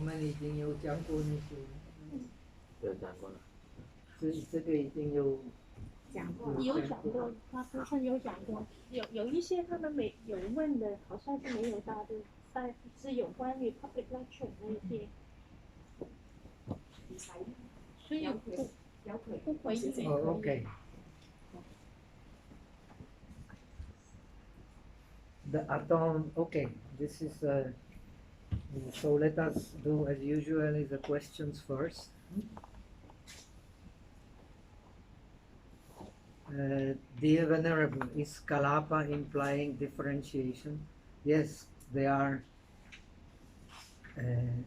们已经有讲过那些，有讲过了。这个已经有讲过，有讲过，他不是有讲过，有一些他们没有问的，好像是没有答的，但是有关于 public lecture 那一些，所以不回应。Oh, okay. The atom. Okay, this is. So let us do as usual the questions first. Dear Venerable, is Kalapa implying differentiation? Yes, they are.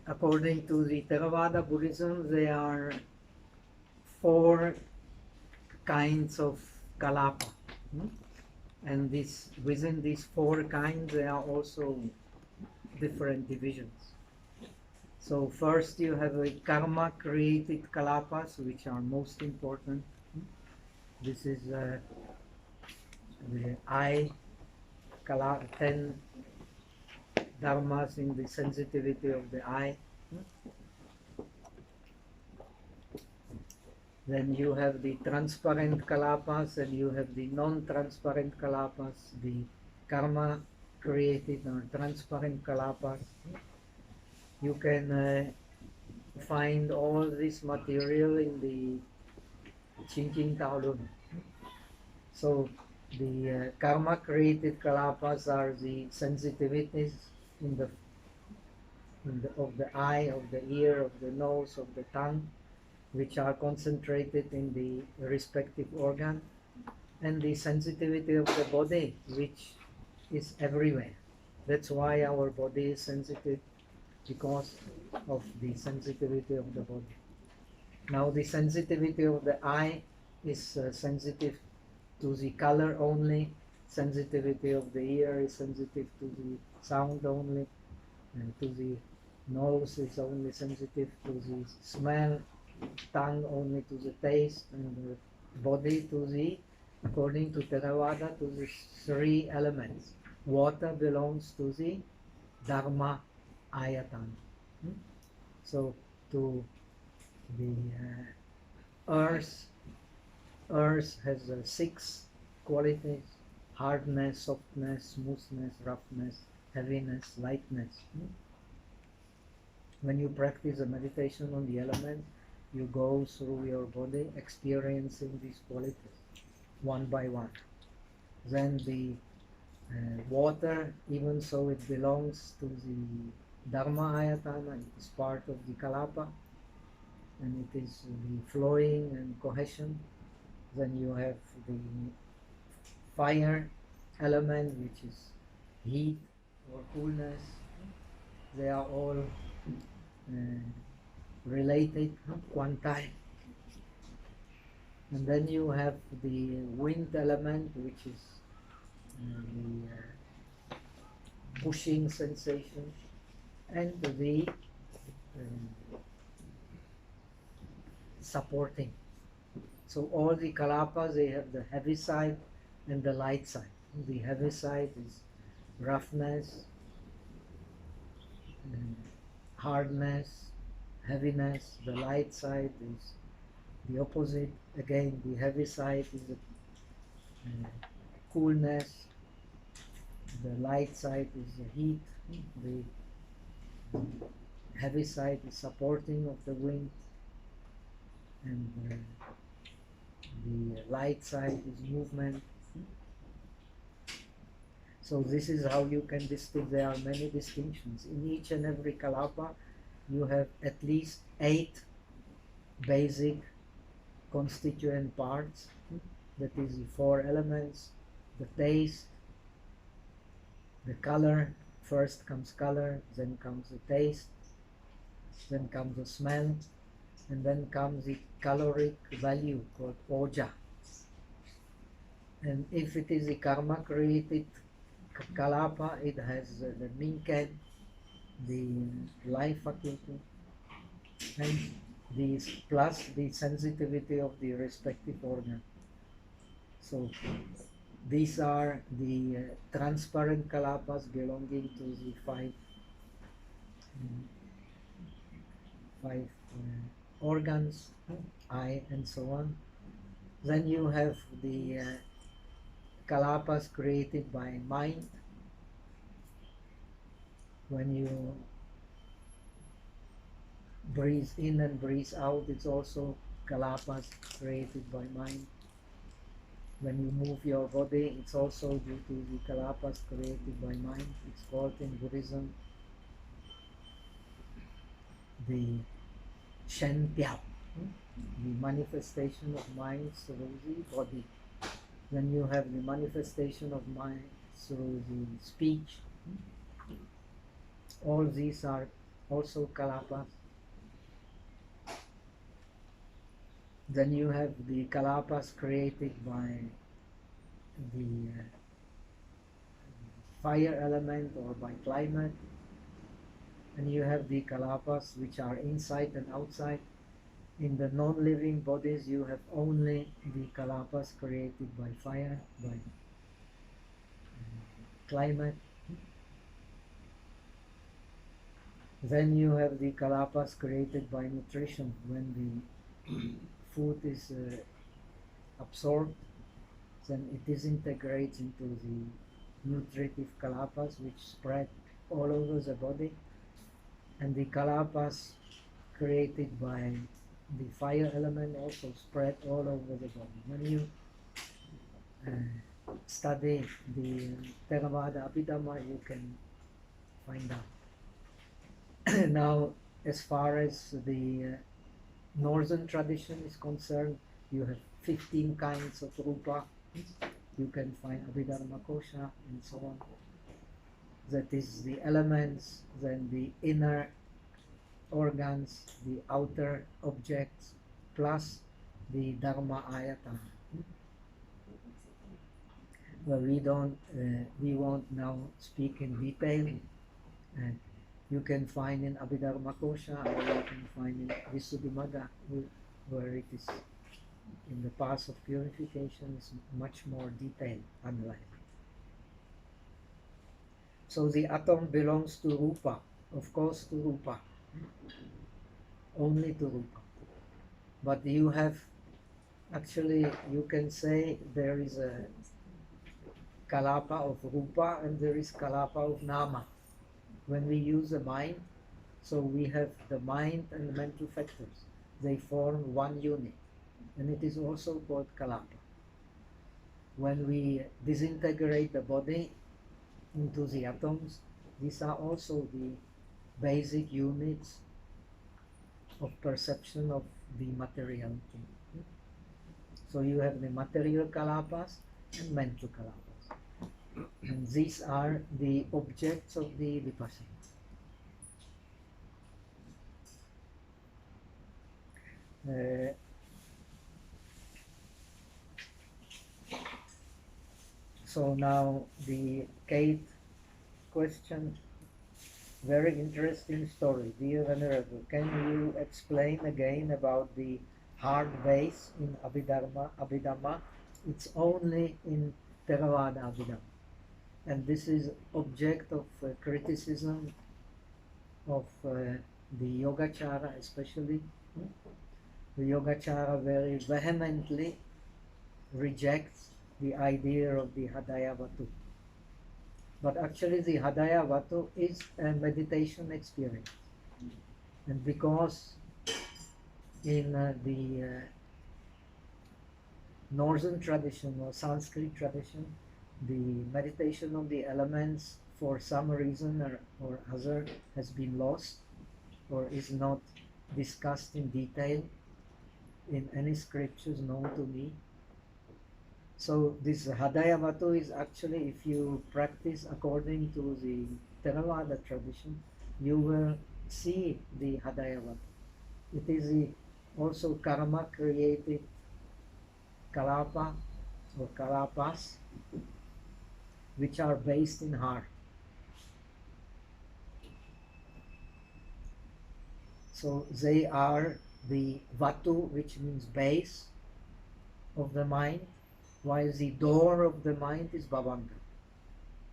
According to the Theravada Buddhism, there are 4 kinds of Kalapa. And within these 4 kinds, there are also different divisions. So first you have the karma-created Kalapas, which are most important. This is the eye, 10 dharmas in the sensitivity of the eye. Then you have the transparent Kalapas and you have the non-transparent Kalapas, the karma-created or transparent Kalapas. You can find all this material in the Chinking Taolun. So the karma-created Kalapas are the sensitivities of the eye, of the ear, of the nose, of the tongue, which are concentrated in the respective organ, and the sensitivity of the body, which is everywhere. That's why our body is sensitive, because of the sensitivity of the body. Now the sensitivity of the eye is sensitive to the color only, sensitivity of the ear is sensitive to the sound only, and to the nose is only sensitive to the smell, tongue only to the taste, and the body to the, according to Theravada, to the 3 elements. Water belongs to the Dharma Ayatana. So to the earth has 6 qualities: hardness, softness, smoothness, roughness, heaviness, lightness. When you practice a meditation on the elements, you go through your body experiencing these qualities one by one. Then the water, even so it belongs to the Dharma Ayatana, it is part of the Kalapa, and it is the flowing and cohesion. Then you have the fire element, which is heat or coolness. They are all related, quantile. And then you have the wind element, which is the pushing sensation, and the supporting. So all the Kalapas, they have the heavy side and the light side. The heavy side is roughness, hardness, heaviness. The light side is the opposite. Again, the heavy side is the coolness. The light side is the heat. The heavy side is supporting of the wind, and the light side is movement. So this is how you can distinguish. There are many distinctions. In each and every Kalapa, you have at least 8 basic constituent parts. That is the 4 elements: the taste, the color. First comes color, then comes the taste, then comes the smell, and then comes the caloric value called oja. And if it is a karma created Kalapa, it has the minken, the life faculty, and these plus the sensitivity of the respective organ. So these are the transparent Kalapas belonging to the 5 five organs, eye and so on. Then you have the kalapas created by mind. When you breathe in and breathe out, it's also kalapas created by mind. When you move your body, it's also due to the kalapas created by mind. It's called in Buddhism the Shen Piao, the manifestation of mind through the body. Then you have the manifestation of mind through the speech. All these are also kalapas. Then you have the kalapas created by the fire element or by climate. And you have the kalapas which are inside and outside. In the non-living bodies you have only the kalapas created by fire, by climate. Then you have the kalapas created by nutrition. When the food is absorbed, then it disintegrates into the nutritive kalapas which spread all over the body. And the kalapas created by the fire element also spread all over the body. When you study the Theravada Abhidharma, you can find out. Now, as far as the northern tradition is concerned, you have 15 kinds of rupa. You can find Abhidharma Kosha and so on. That is the elements, then the inner organs, the outer objects, plus the Dharma Ayatana. Well, we won't now speak in detail. You can find in Abhidharma Kosha, or you can find in Visuddhimagga, where it is in the path of purification is much more detailed, analyzed. So the atom belongs to Rupa, of course to Rupa, only to Rupa. But you have, actually you can say there is a kalapa of Rupa and there is kalapa of Nama. When we use the mind, so we have the mind and the mental factors. They form one unit, and it is also called kalapa. When we disintegrate the body into the atoms, these are also the basic units of perception of the materiality. So you have the material kalapas and mental kalapas. And these are the objects of the vipassana. So now the Kate question, very interesting story. Dear Venerable, can you explain again about the hard base in Abhidharma? It's only in Theravada Abhidharma. And this is object of criticism of the Yogacara especially. The Yogacara very vehemently rejects the idea of the Hadayavatu. But actually the Hadayavatu is a meditation experience. And because in the northern tradition or Sanskrit tradition, the meditation of the elements for some reason or other has been lost or is not discussed in detail in any scriptures known to me. So this Hadayavatu is actually, if you practice according to the Theravada tradition, you will see the Hadayavatu. It is also karma created kalapa or kalapas, which are based in heart. So they are the vatu, which means base of the mind, while the door of the mind is bhavanga.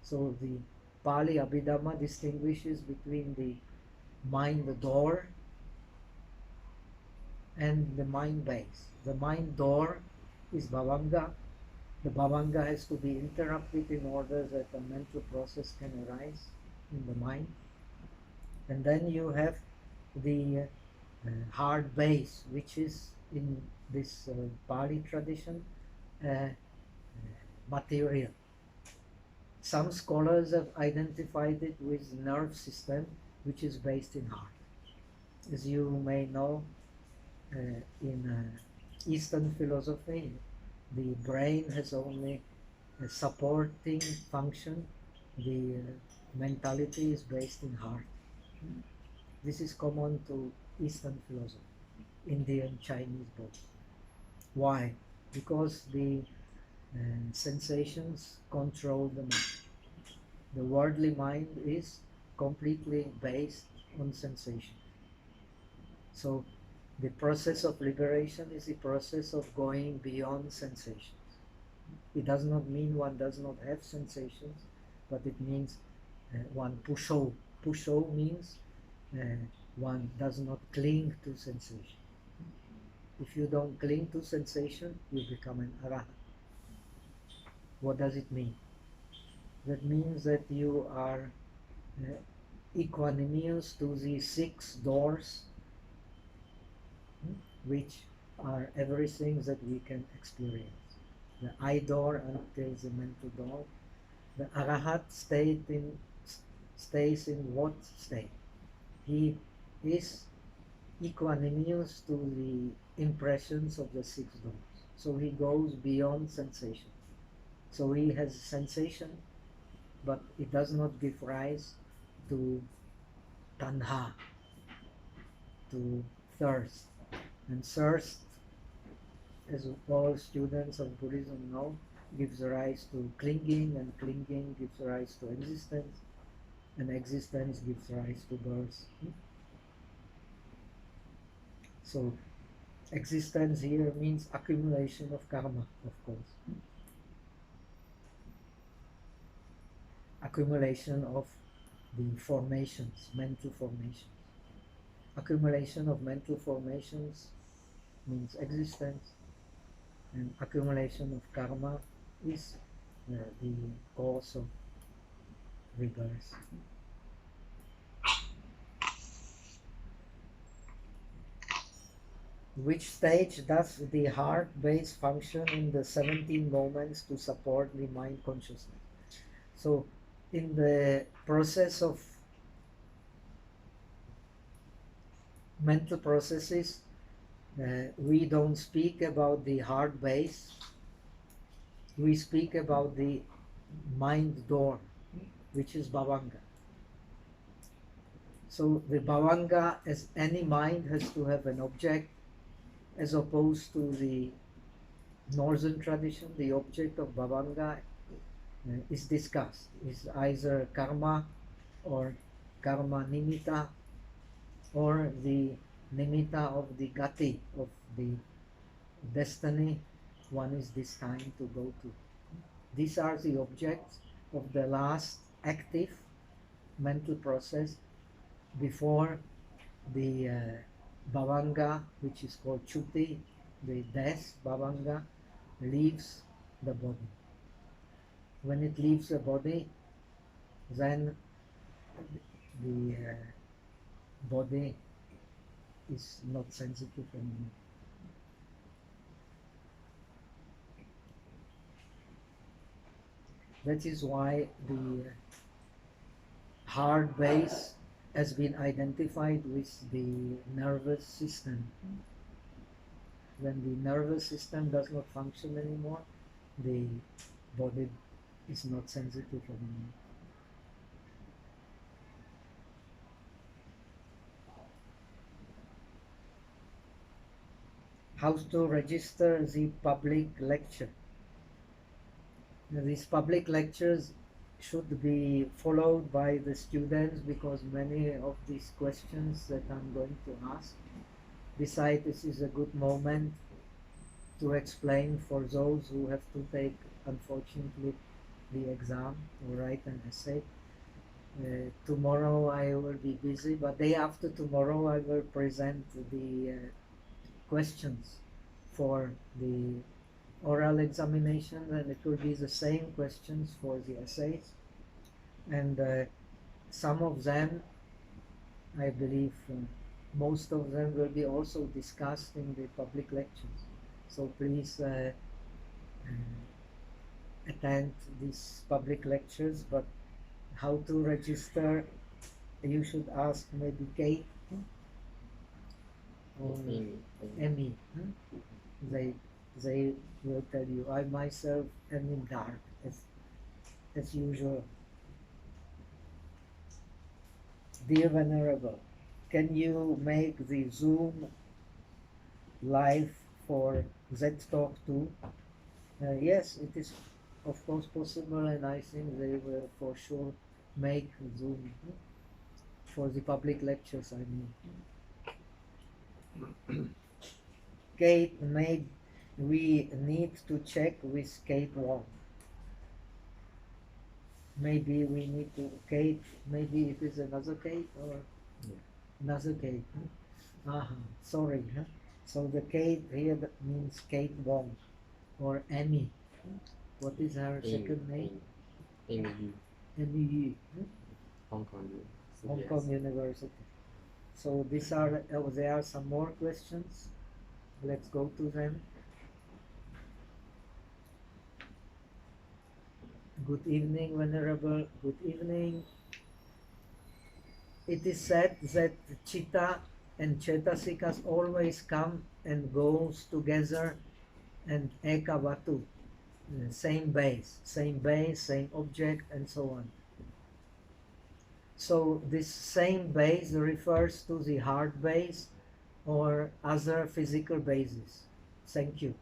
So the Pali Abhidhamma distinguishes between the mind, the door, and the mind base. The mind door is bhavanga. The bhavanga has to be interrupted in order that a mental process can arise in the mind. And then you have the hard base, which is in this Pali tradition material. Some scholars have identified it with nerve system, which is based in heart. As you may know, in Eastern philosophy, the brain has only a supporting function. The mentality is based in heart. This is common to Eastern philosophy, Indian, Chinese both. Why? Because the sensations control the mind. The worldly mind is completely based on sensation. So the process of liberation is the process of going beyond sensations. It does not mean one does not have sensations, but it means one pusho. Pusho means one does not cling to sensation. If you don't cling to sensation, you become an arahant. What does it mean? That means that you are equanimous to the 6 doors, which are everything that we can experience. The eye door until the mental door. The arahat stays in what state? He is equanimous to the impressions of the 6 doors. So he goes beyond sensation. So he has sensation, but it does not give rise to tanha, to thirst. And thirst, as all students of Buddhism know, gives rise to clinging, and clinging gives rise to existence, and existence gives rise to birth. So existence here means accumulation of karma, of course. Accumulation of the formations, mental formations. Accumulation of mental formations means existence, and accumulation of karma is the cause of rebirth. Which stage does the heart base function in the 17 moments to support the mind consciousness? So in the process of mental processes, we don't speak about the heart base, we speak about the mind door, which is bhavanga. So the bhavanga, as any mind, has to have an object, as opposed to the northern tradition. The object of bhavanga is discussed, is either karma or karma nimitta, or the nimitta of the gati, of the destiny one is destined to go to. These are the objects of the last active mental process before the bhavanga, which is called chuti, the death bhavanga, leaves the body. When it leaves the body, then the body is not sensitive anymore. That is why the heart base has been identified with the nervous system. When the nervous system does not function anymore, the body is not sensitive anymore. How to register the public lecture? These public lectures should be followed by the students, because many of these questions that I'm going to ask, besides this is a good moment to explain for those who have to take, unfortunately, the exam or write an essay. Tomorrow I will be busy, but day after tomorrow I will present the questions for the oral examination, and it will be the same questions for the essays. And some of them, I believe, most of them will be also discussed in the public lectures. So please attend these public lectures. But how to register, you should ask maybe Kate or Emmy. They will tell you. I myself am in dark as usual. Dear Venerable, can you make the Zoom live for Z-Talk too? Yes, it is of course possible, and I think they will for sure make Zoom for the public lectures, I mean. Kate, maybe we need to check with Kate Wong. Maybe we need to, Kate, maybe it is another Kate or another Kate. Sorry. So the Kate here means Kate Wong or Amy. What is her second name? Amy Yu. Amy Yu. Hong Kong Hong Kong University. So these are, there are some more questions. Let's go to them. Good evening, Venerable. Good evening. It is said that Chitta and Chetasikas always come and goes together, and Ekavatu, same base, same object, and so on. So this same base refers to the heart base or other physical bases. Thank you.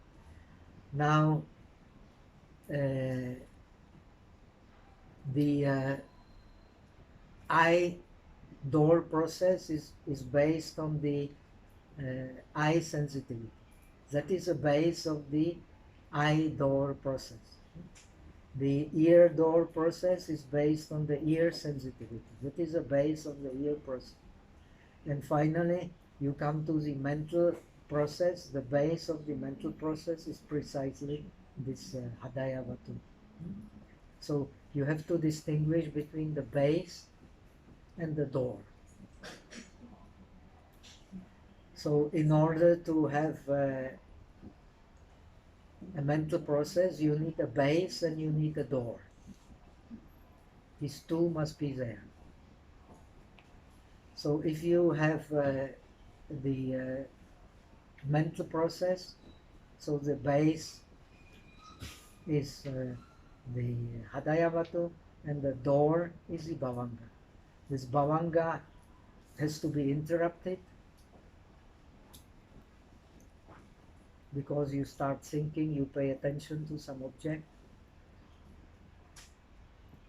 Now, the eye door process is based on the eye sensitivity. That is the base of the eye door process. The ear door process is based on the ear sensitivity. That is the base of the ear process. And finally, you come to the mental process. The base of the mental process is precisely this Hadayavatu. So you have to distinguish between the base and the door. So in order to have a mental process, you need a base and you need a door. These two must be there. So if you have the mental process, so the base is the Hadayavatu and the door is the Bhavanga. This Bhavanga has to be interrupted because you start thinking, you pay attention to some object,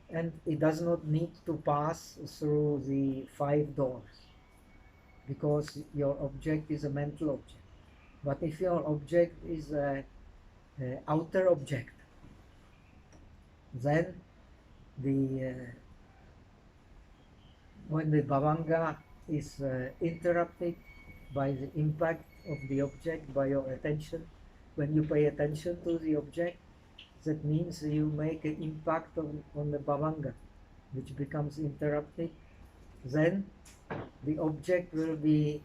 and it does not need to pass through the 5 doors because your object is a mental object. But if your object is an outer object, then when the Bhavanga is interrupted by the impact of the object, by your attention, when you pay attention to the object, that means you make an impact on the Bhavanga, which becomes interrupted. Then the object will be,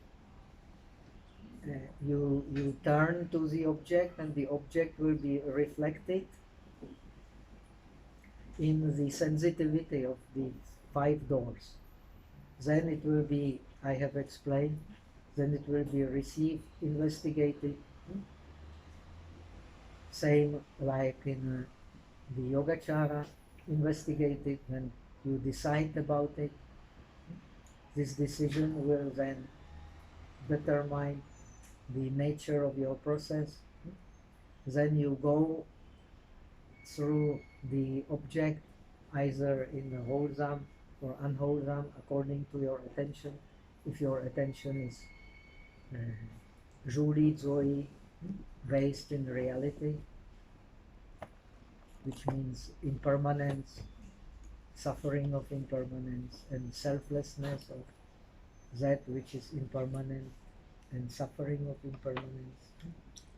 you turn to the object, and the object will be reflected in the sensitivity of the 5 doors. Then it will be, I have explained, then it will be received, investigated. Same like in the Yogacara, investigated, and you decide about it. This decision will then determine the nature of your process. Then you go through the object either in wholesome or unwholesome according to your attention. If your attention is Juli Zoi, based in reality, which means impermanence, suffering of impermanence, and selflessness of that which is impermanent, and suffering of impermanence.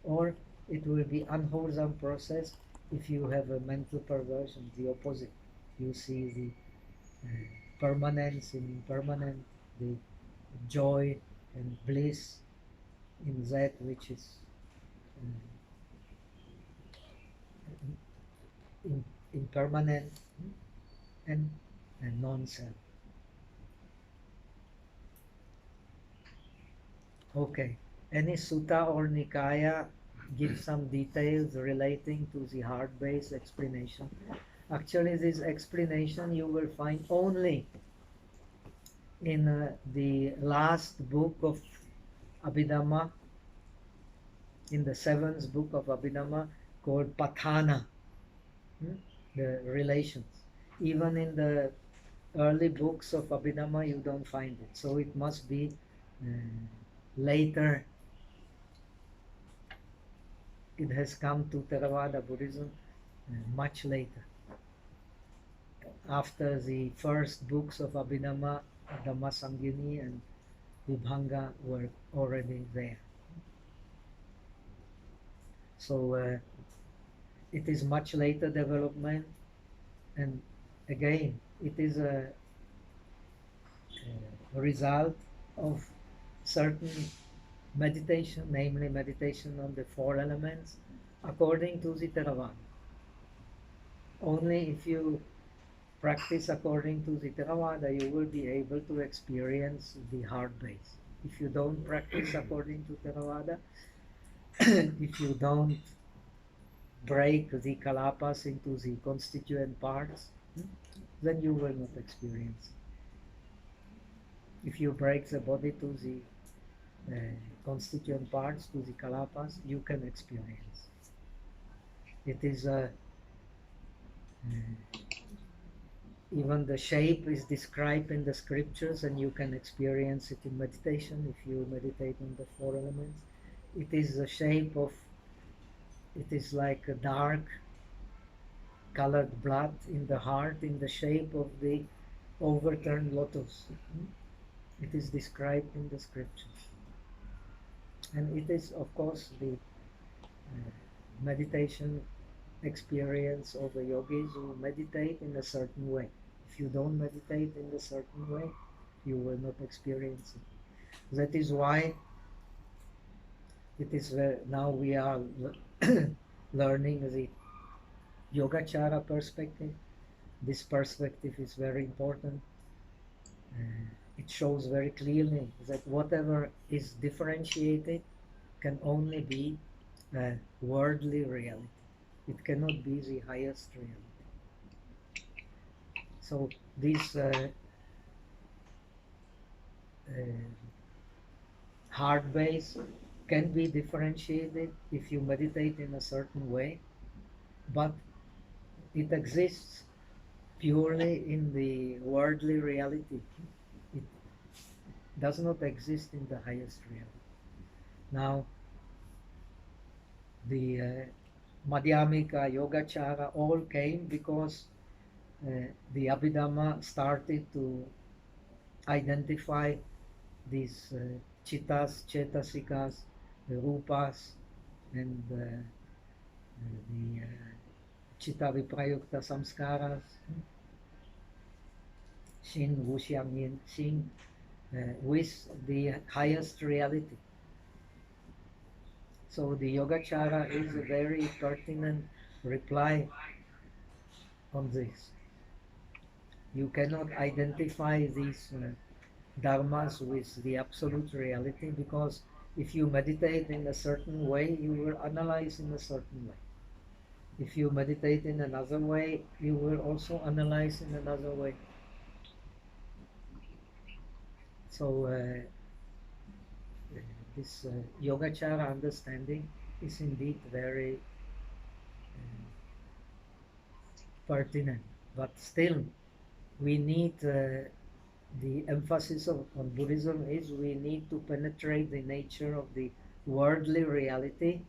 Or it will be unwholesome process if you have a mental perversion, the opposite. You see the permanence in impermanent, the joy and bliss in that which is impermanent and non-self. Okay. Any sutta or nikaya give some details relating to the heart-based explanation. Actually, this explanation you will find only in the last book of Abhidharma, in the 7th book of Abhidharma, called Patthana, the relations. Even in the early books of Abhidharma, you don't find it. So it must be later. It has come to Theravada Buddhism much later. After the first books of Abhidharma, Dhammasangini and Vibhanga were already there. So it is much later development, and again it is a result of certain meditation, namely meditation on the 4 elements, according to the Theravada. Only if you practice according to the Theravada, you will be able to experience the heart base. If you don't practice according to Theravada, if you don't break the kalapas into the constituent parts, then you will not experience. If you break the body to the constituent parts, to the kalapas, you can experience. It is even the shape is described in the scriptures, and you can experience it in meditation if you meditate on the 4 elements. It is the shape of, it is like a dark colored blood in the heart, in the shape of the overturned lotus. It is described in the scriptures. And it is, of course, the meditation experience of the yogis who meditate in a certain way. If you don't meditate in a certain way, you will not experience it. That is why it is now we are learning the Yogacara perspective. This perspective is very important. It shows very clearly that whatever is differentiated can only be a worldly reality. It cannot be the highest reality. So this heart base can be differentiated if you meditate in a certain way, but it exists purely in the worldly reality. It does not exist in the highest reality. Now, the Madhyamika, Yogacara all came because the Abhidharma started to identify these chittas, cetasikas, the rupas, and the chitta viprayukta samskaras, Shin, Wuxiang, Yin, Xing, with the highest reality. So the Yogacara is a very pertinent reply on this. You cannot identify these dharmas with the absolute reality, because if you meditate in a certain way, you will analyze in a certain way. If you meditate in another way, you will also analyze in another way. So this Yogacara understanding is indeed very pertinent, but still we need the emphasis on Buddhism is we need to penetrate the nature of the worldly reality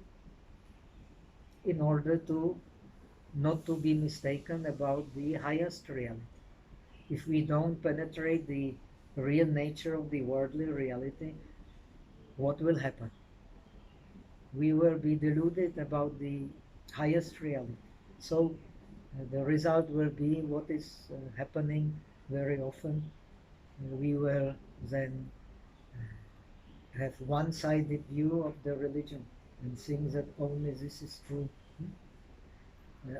in order to not to be mistaken about the highest reality. If we don't penetrate the real nature of the worldly reality, what will happen? We will be deluded about the highest reality. So the result will be what is happening very often. We will then have one-sided view of the religion and think that only this is true.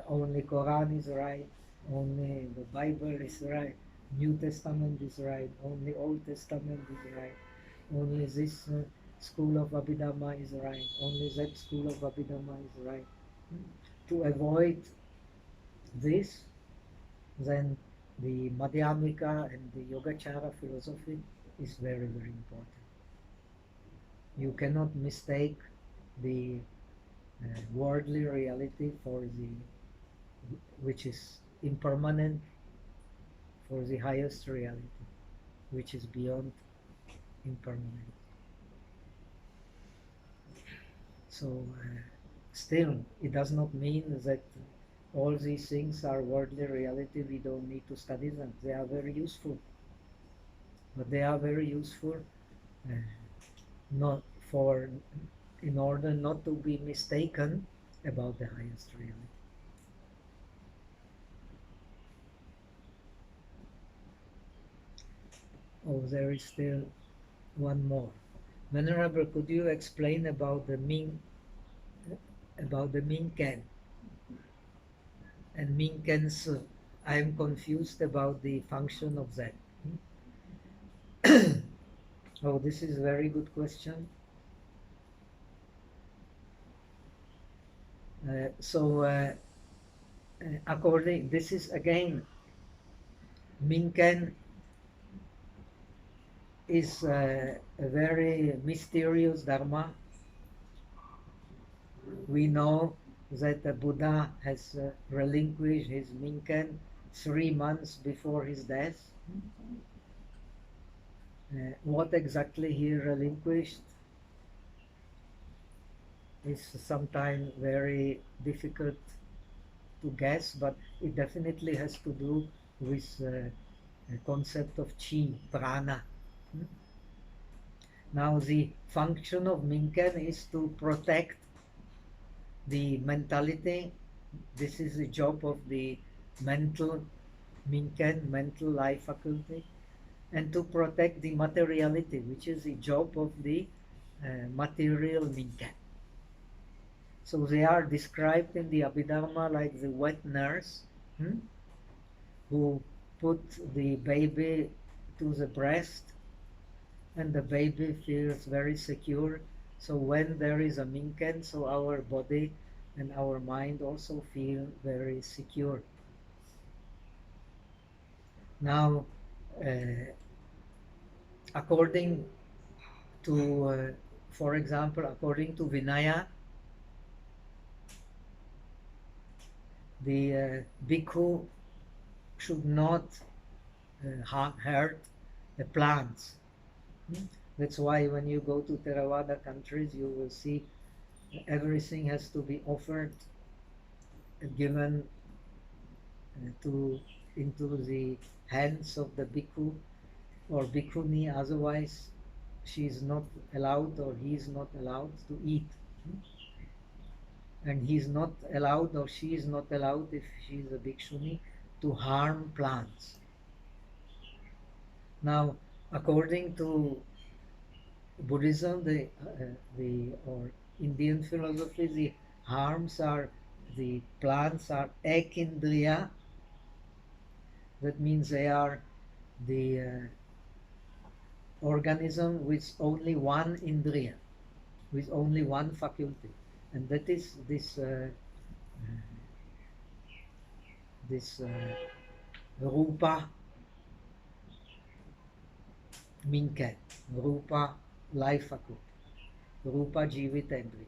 Only Quran is right, only the Bible is right, New Testament is right, only Old Testament is right, only this school of Abhidharma is right, only that school of Abhidharma is right. To avoid this, then the Madhyamika and the Yogacara philosophy is very, very important. You cannot mistake the worldly reality for the which is impermanent, for the highest reality, which is beyond impermanence. So still, it does not mean that all these things are worldly reality. We don't need to study them. They are very useful, but they are very useful not for in order not to be mistaken about the highest reality. Oh, there is still one more. Venerable, could you explain about the Minken and Minken's? I am confused about the function of that. Oh, this is a very good question. According, this is again, Minken is a very mysterious Dharma. We know that the Buddha has relinquished his Minken 3 months before his death. What exactly he relinquished is sometimes very difficult to guess, but it definitely has to do with the concept of chi, prana. Now the function of Minken is to protect the mentality. This is the job of the mental Minken, mental life faculty, and to protect the materiality, which is the job of the material Minken. So they are described in the Abhidharma like the wet nurse who put the baby to the breast, and the baby feels very secure. So when there is a Minken, so our body and our mind also feel very secure. Now, according to, for example, according to Vinaya, the bhikkhu should not hurt the plants. That's why when you go to Theravada countries, you will see everything has to be offered, given into the hands of the bhikkhu or bhikkhuni. Otherwise, she is not allowed, or he is not allowed to eat. And he is not allowed, or she is not allowed, if she is a bhikshuni, to harm plants. Now, according to Buddhism, or Indian philosophy, the harms are, the plants are ekindriya. That means they are the organism with only one indriya, with only one faculty, and that is this rupa Minken, rupa life faculty, rupa jivitendriya.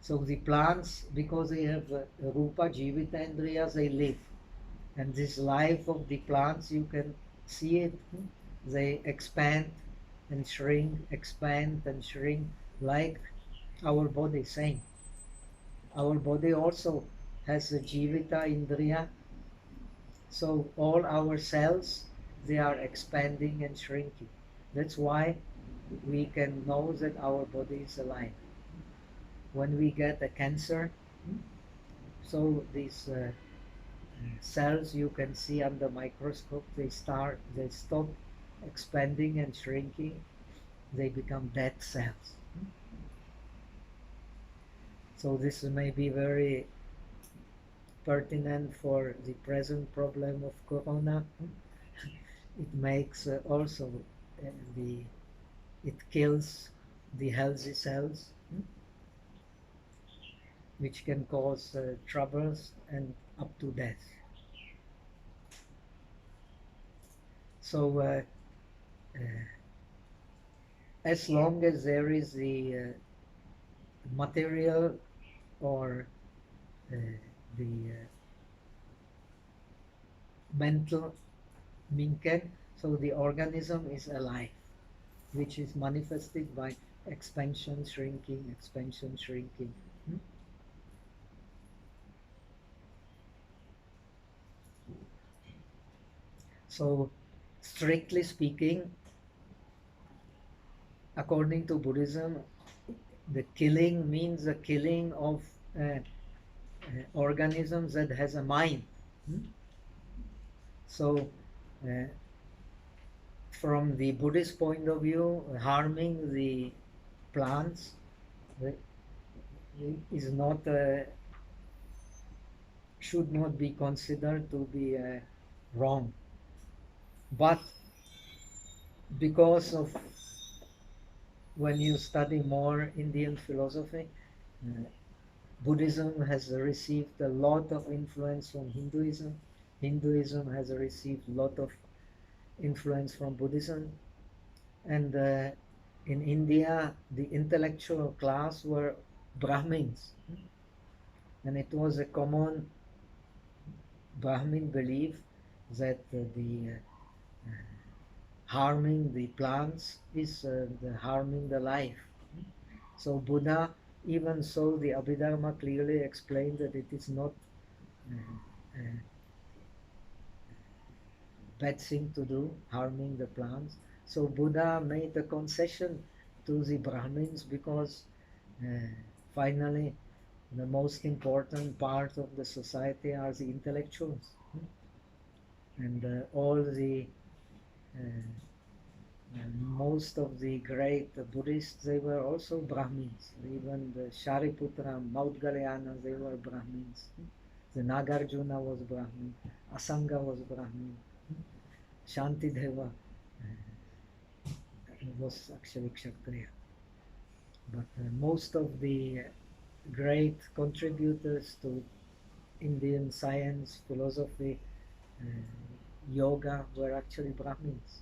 So the plants, because they have rupa jivitendriya, they live. And this life of the plants, you can see it. They expand and shrink, expand and shrink, like our body, same. Our body also has a jivita indriya. So all our cells, they are expanding and shrinking. That's why we can know that our body is alive. When we get a cancer, so these cells you can see under microscope, they stop expanding and shrinking, they become dead cells. So this may be very pertinent for the present problem of corona. It makes also it kills the healthy cells, which can cause troubles and up to death. So as long as there is the material or the mental minken, so the organism is alive, which is manifested by expansion, shrinking, expansion, shrinking. So strictly speaking, according to Buddhism, the killing means the killing of organisms that has a mind. So from the Buddhist point of view, harming the plants is not should not be considered to be wrong. But because of when you study more Indian philosophy, Buddhism has received a lot of influence from Hinduism. Hinduism has received a lot of influence from Buddhism. And in India, the intellectual class were Brahmins. And it was a common Brahmin belief that the harming the plants is harming the life. So Buddha, even so, the Abhidharma clearly explained that it is not a bad thing to do, harming the plants. So Buddha made a concession to the Brahmins because finally the most important part of the society are the intellectuals. And all the most of the great Buddhists, they were also Brahmins. Even the Shariputra, Maudgalyana, they were Brahmins. The Nagarjuna was Brahmin. Asanga was Brahmin. Shantideva was actually Kshatriya. But most of the great contributors to Indian science, philosophy, yoga were actually Brahmins.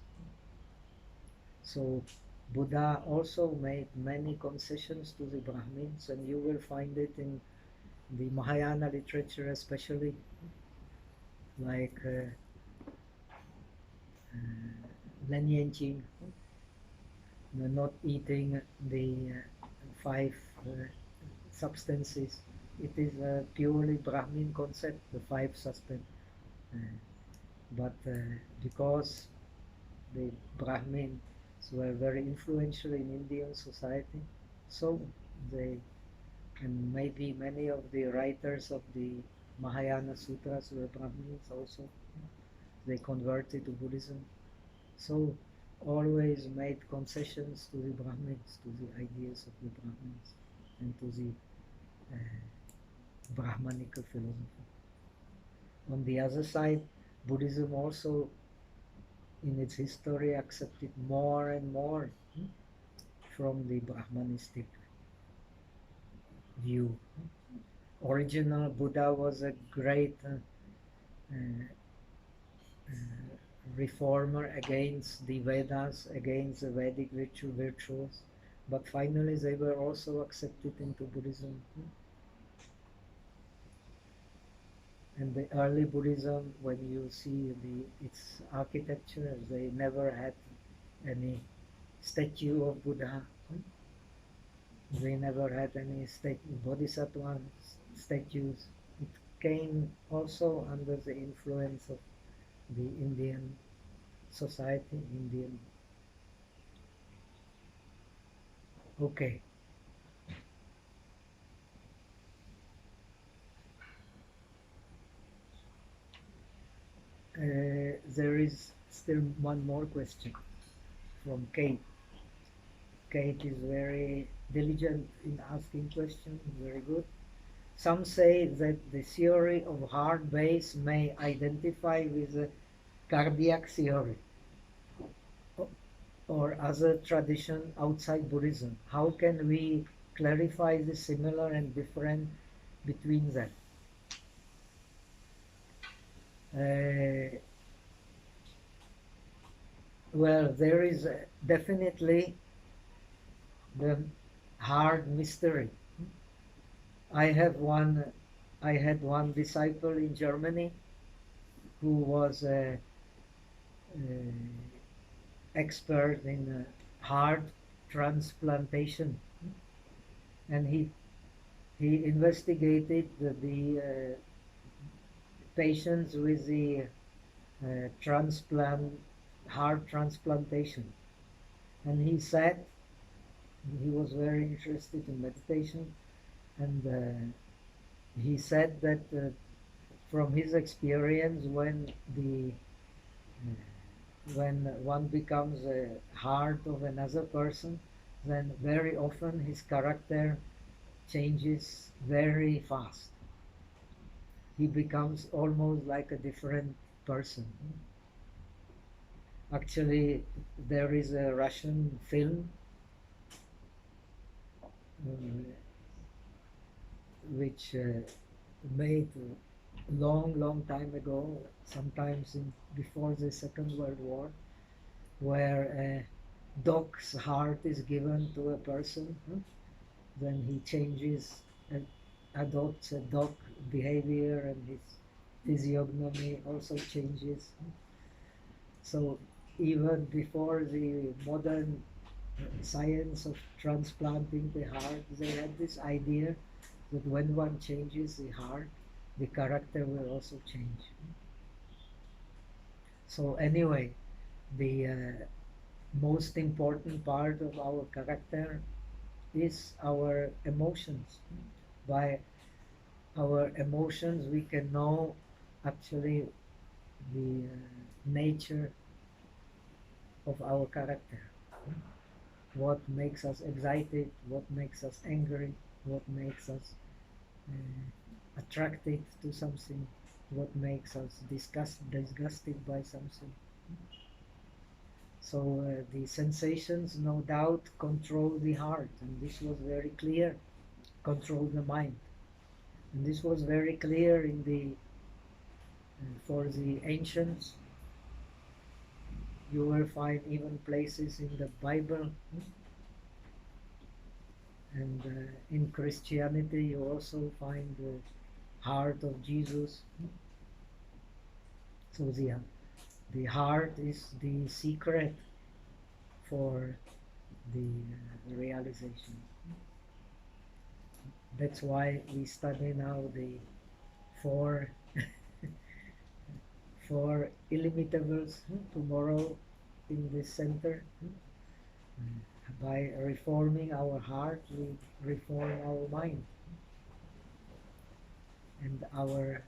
So Buddha also made many concessions to the Brahmins, and you will find it in the Mahayana literature especially, like Len Yenjing, not eating the five substances. It is a purely Brahmin concept, the five substances. But because the Brahmins were very influential in Indian society, so they, and maybe many of the writers of the Mahayana Sutras were Brahmins also. They converted to Buddhism. So always made concessions to the Brahmins, to the ideas of the Brahmins, and to the Brahmanical philosophy. On the other side, Buddhism also, in its history, accepted more and more from the Brahmanistic view. Original Buddha was a great reformer against the Vedas, against the Vedic rituals, but finally they were also accepted into Buddhism. And the early Buddhism, when you see its architecture, they never had any statue of Buddha. They never had any Bodhisattva statues. It came also under the influence of the Indian society, Indian Okay. There is still one more question from Kate. Kate is very diligent in asking questions, very good. Some say that the theory of heart base may identify with the cardiac theory or other tradition outside Buddhism. How can we clarify the similar and different between them? Well, there is definitely the hard mystery. I had one disciple in Germany who was an expert in heart transplantation, and he investigated the patients with the heart transplantation, and he said he was very interested in meditation, and he said that from his experience, when one becomes a heart of another person, then very often his character changes very fast. He becomes almost like a different person. Actually, there is a Russian film which made long time ago, sometimes before the Second World War, where a dog's heart is given to a person, then he changes, adopts a dog behavior, and his physiognomy also changes. So even before the modern science of transplanting the heart, they had this idea that when one changes the heart, the character will also change. So anyway, the most important part of our character is our emotions. By our emotions, we can know actually the nature of our character. What makes us excited, what makes us angry, what makes us attracted to something, what makes us disgusted by something. So the sensations, no doubt, control the heart, and this was very clear. Control the mind, and this was very clear in the for the ancients. You will find even places in the Bible, and in Christianity you also find the heart of Jesus. So the heart is the secret for the realization. That's why we study now the four illimitables tomorrow in this center. By reforming our heart, we reform our mind, and our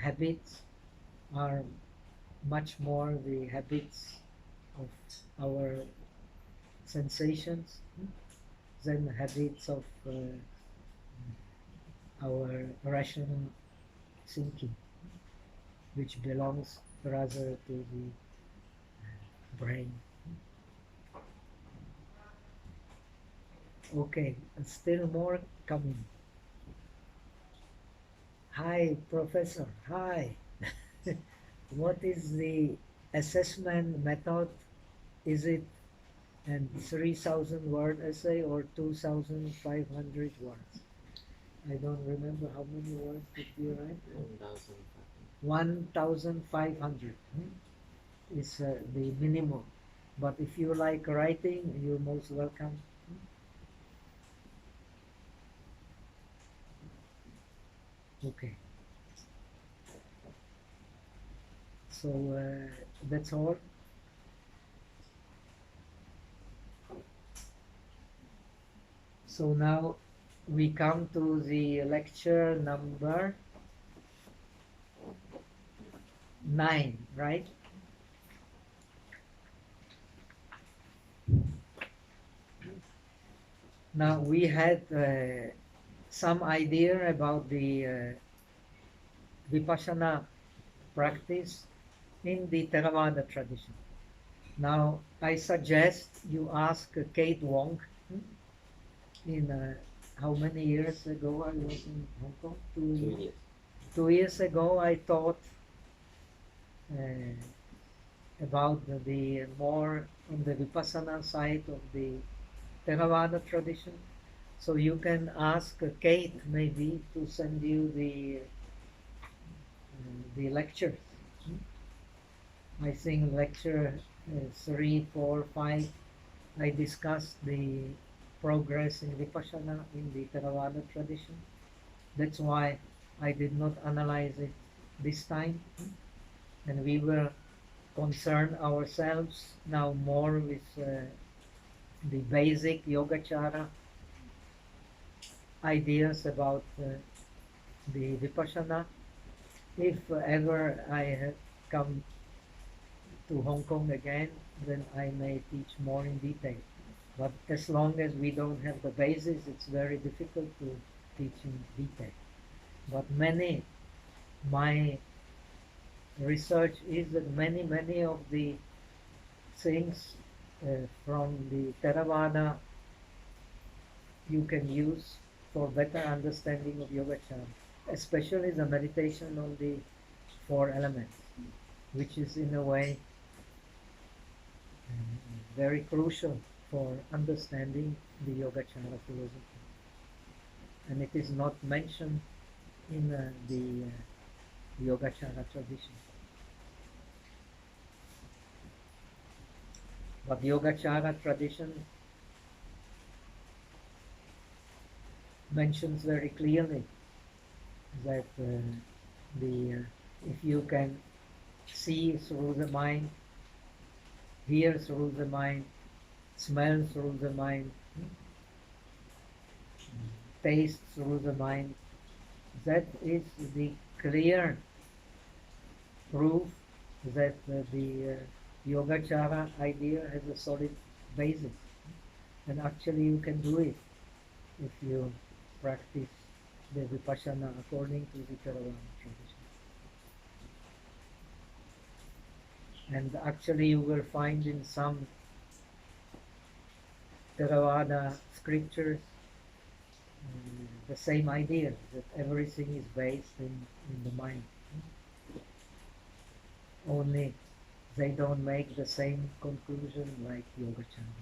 habits are much more the habits of our sensations than the habits of our rational thinking, which belongs rather to the brain. Okay, and still more coming. Hi, Professor. Hi. What is the assessment method? Is it a 3,000 word essay or 2,500 words? I don't remember how many words did you write? 1,500 is the minimum. But if you like writing, you're most welcome. Okay. So that's all. So now we come to the lecture number 9, right? Now we had some idea about the Vipassana practice in the Theravada tradition. Now I suggest you ask Kate Wong. In how many years ago I was in Hong Kong? 2 years. 2 years. 2 years ago I taught about the more on the Vipassana side of the Theravada tradition. So you can ask Kate maybe to send you the lectures. I think lecture 3, 4, 5 I discussed the progress in Vipassana in the Theravada tradition. That's why I did not analyze it this time. And we will concern ourselves now more with the basic Yogacara ideas about the Vipassana. If ever I have come to Hong Kong again, then I may teach more in detail. But as long as we don't have the basis, it's very difficult to teach in detail. But my research is that many of the things from the Theravada you can use for better understanding of Yogacara, especially the meditation on the 4 elements, which is in a way very crucial for understanding the Yogacara philosophy. And it is not mentioned in the Yogacara tradition. But Yogacara tradition mentions very clearly that if you can see through the mind, hear through the mind, smell through the mind, taste through the mind, that is the clear proof that the Yogacara idea has a solid basis. And actually you can do it if you practice the Vipassana according to the Theravada tradition. And actually you will find in some Theravada scriptures the same idea, that everything is based in the mind. Only they don't make the same conclusion like Yogacara.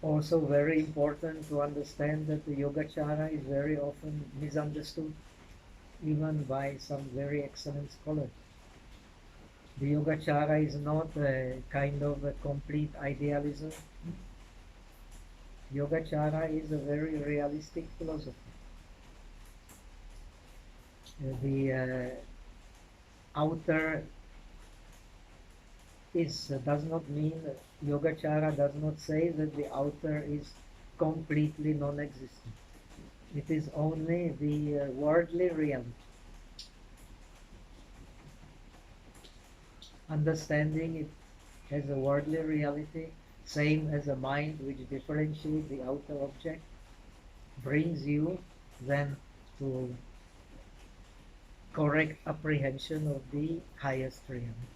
Also very important to understand that the Yogacara is very often misunderstood, even by some very excellent scholars. The Yogacara is not a kind of a complete idealism. Yogacara is a very realistic philosophy. The outer does not mean, Yogacara does not say that the outer is completely non-existent. It is only the worldly reality. Understanding it as a worldly reality, same as a mind which differentiates the outer object, brings you then to correct apprehension of the highest reality,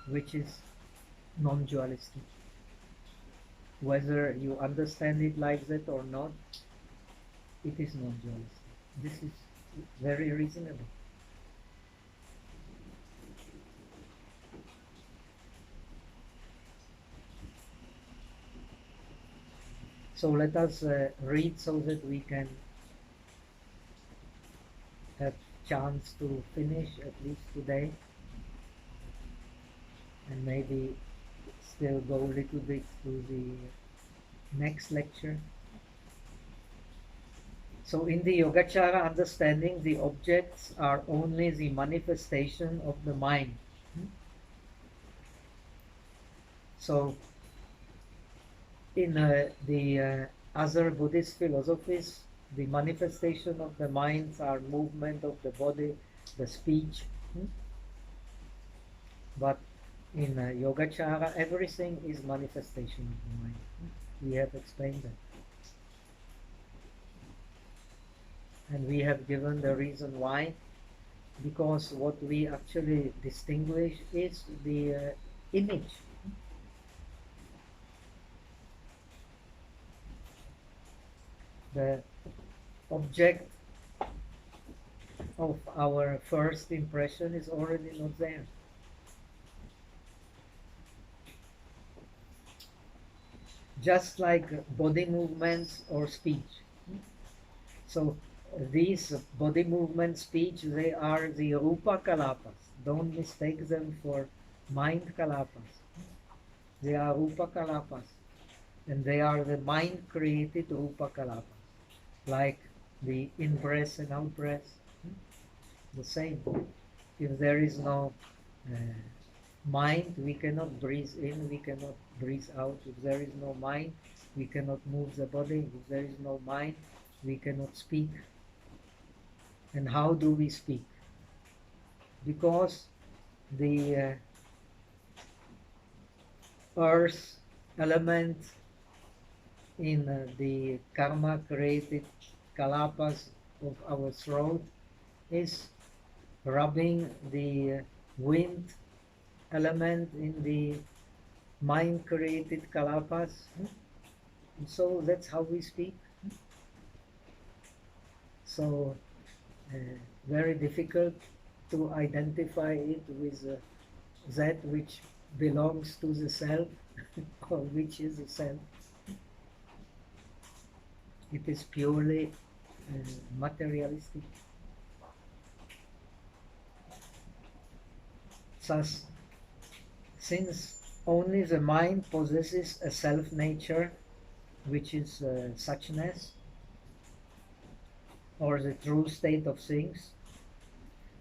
which is non-dualistic. Whether you understand it like that or not, it is non-dualistic. This is very reasonable. So let us read so that we can have chance to finish at least today, and maybe still go a little bit to the next lecture. So in the Yogacara understanding, the objects are only the manifestation of the mind. So in the other Buddhist philosophies, the manifestation of the minds are movement of the body, the speech. But in Yogacara, everything is manifestation of the mind. We have explained that. And we have given the reason why. Because what we actually distinguish is the image. The object of our first impression is already not there. Just like body movements or speech. So these body movement, speech, they are the rupa kalapas. Don't mistake them for mind kalapas. They are rupa kalapas. And they are the mind created rupa kalapas. Like the in-breath and out-breath. The same. If there is no mind, we cannot breathe in, we cannot breathe out. If there is no mind, we cannot move the body. If there is no mind, we cannot speak. And how do we speak? Because the earth element in the karma created kalapas of our throat is rubbing the wind element in the mind created kalapas. So that's how we speak. So very difficult to identify it with that which belongs to the self or which is the self. It is purely materialistic. Thus, since only the mind possesses a self-nature, which is suchness, or the true state of things,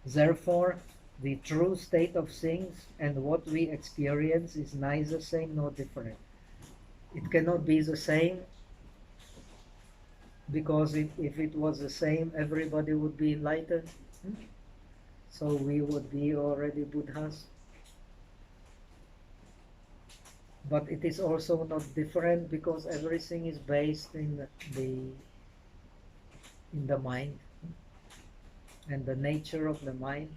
therefore, the true state of things and what we experience is neither same nor different. It cannot be the same, because if it was the same, everybody would be enlightened. So we would be already Buddhas. But it is also not different, because everything is based in the mind. And the nature of the mind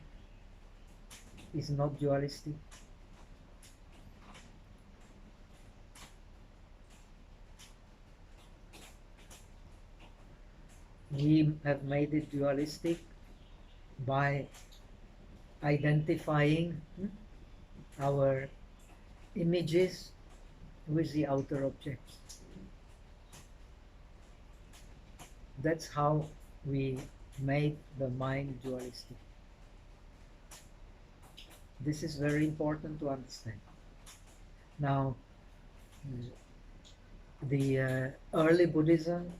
is not dualistic. We have made it dualistic by identifying our images with the outer objects. That's how we made the mind dualistic. This is very important to understand. Now, the early Buddhism,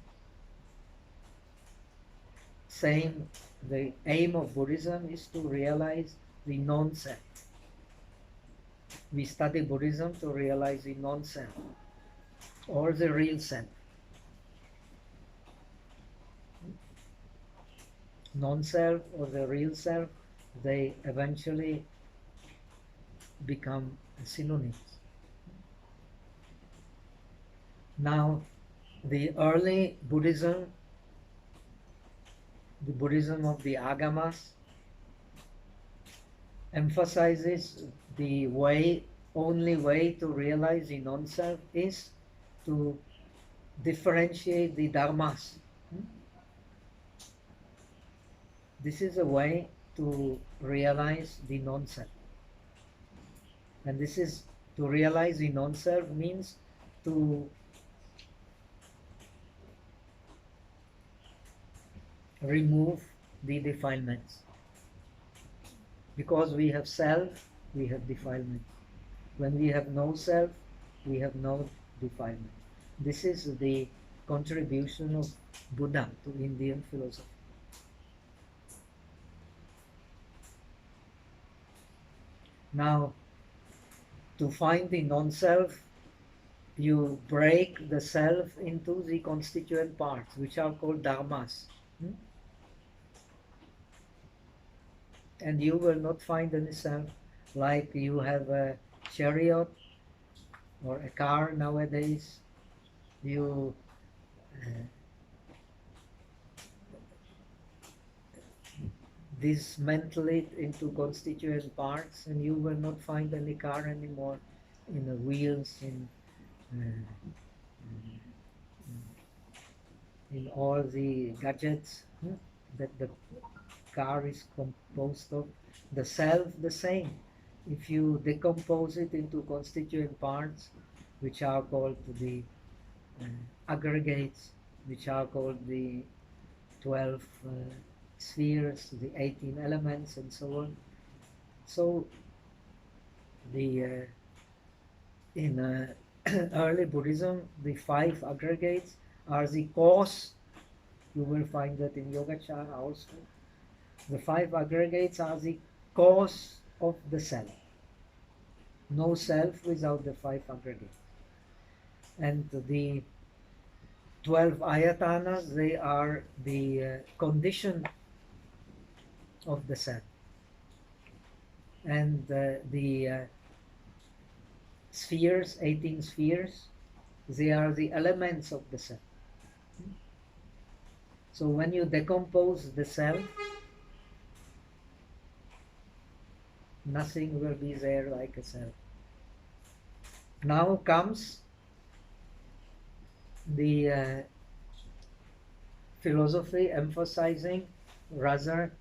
saying the aim of Buddhism is to realize the non-self. We study Buddhism to realize the non-self or the real self. Non-self or the real self, they eventually become synonyms. Now, the early Buddhism, the Buddhism of the Agamas, emphasizes the only way to realize the non-self is to differentiate the dharmas. This is a way to realize the non-self. And this is, to realize the non-self means to remove the defilements. Because we have self, we have defilement. When we have no self, we have no defilement. This is the contribution of Buddha to Indian philosophy. Now, to find the non-self, you break the self into the constituent parts, which are called dharmas. And you will not find any self, like you have a chariot or a car nowadays. You dismantle it into constituent parts, and you will not find any car anymore in the wheels, in all the gadgets that the car is composed of. The self, the same. If you decompose it into constituent parts, which are called the aggregates, which are called the 12 spheres, the 18 elements, and so on. So, the in early Buddhism, the 5 aggregates are the cause. You will find that in Yogacara also. The 5 aggregates are the cause of the self. No self without the 5 aggregates. And the 12 ayatanas, they are the condition of the self. And the spheres, 18 spheres, they are the elements of the self. So when you decompose the self, nothing will be there like a self. Now comes the philosophy emphasizing rather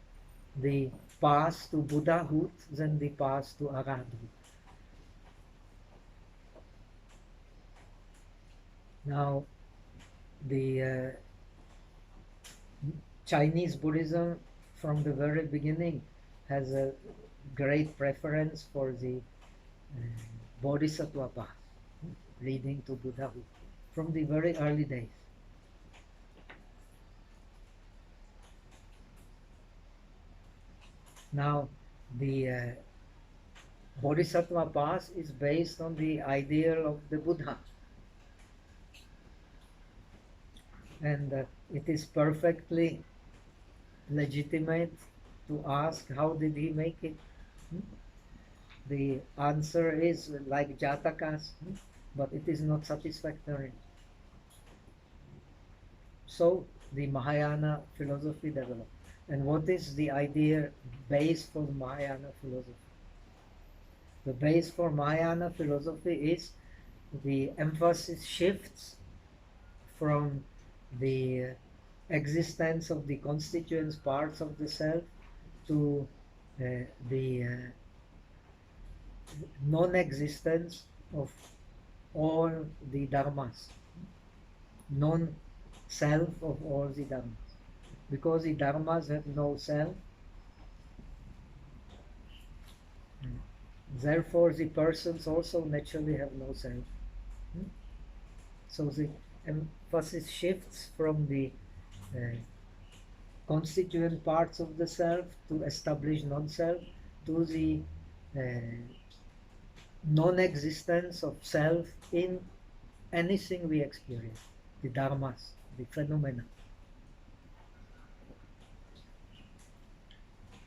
the path to Buddhahood than the path to Arhathood. Now, the Chinese Buddhism from the very beginning has a great preference for the Bodhisattva path leading to Buddhahood from the very early days. Now, the Bodhisattva path is based on the ideal of the Buddha. And it is perfectly legitimate to ask, how did he make it? The answer is like Jatakas, but it is not satisfactory. So the Mahayana philosophy developed. And what is the idea base for the Mahayana philosophy? The base for Mahayana philosophy is the emphasis shifts from the existence of the constituent parts of the self to the non-existence of all the dharmas, non-self of all the dharmas. Because the dharmas have no self, therefore the persons also naturally have no self. So the emphasis shifts from the constituent parts of the self to establish non-self to the non-existence of self in anything we experience, the dharmas, the phenomena.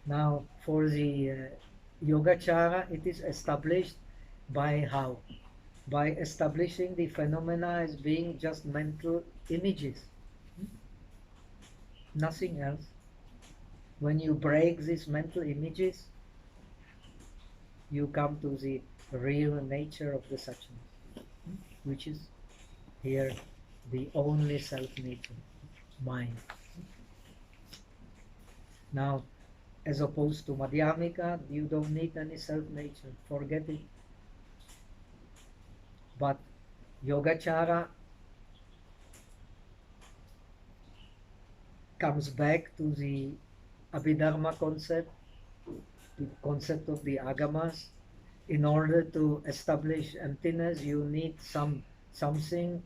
Now, for the Yogacara, it is established by how? By establishing the phenomena as being just mental images. Nothing else. When you break these mental images, you come to the real nature of the suchness, which is here the only self-nature, mind. Now, as opposed to Madhyamika, you don't need any self-nature, forget it. But Yogacara comes back to the Abhidharma concept, the concept of the agamas. In order to establish emptiness, you need something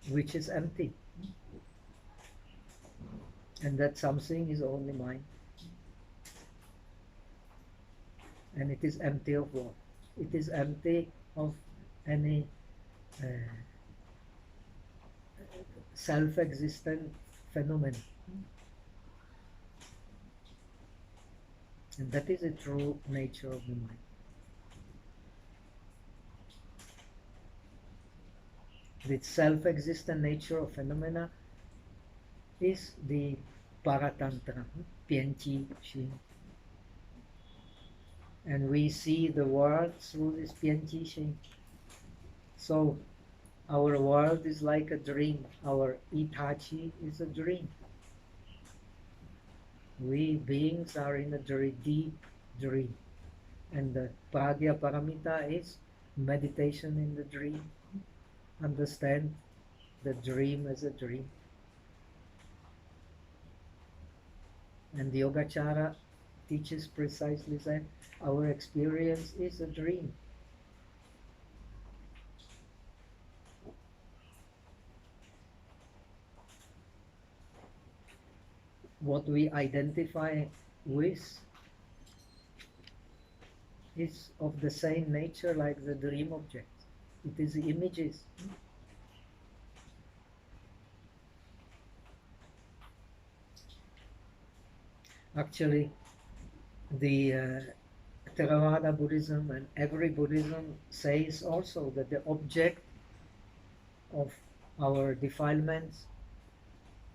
which is empty. And that something is only mind. And it is empty of what? It is empty of any self-existent phenomenon. And that is the true nature of the mind. The self-existent nature of phenomena is the paratantra, pianchi shin. And we see the world through this pianchi shin. So our world is like a dream. Our itachi is a dream. We beings are in a very deep dream. And the pragya paramita is meditation in the dream. Understand the dream as a dream. And the Yogacara teaches precisely that our experience is a dream. What we identify with is of the same nature like the dream object. It is the images. Actually, the Theravada Buddhism and every Buddhism says also that the object of our defilements,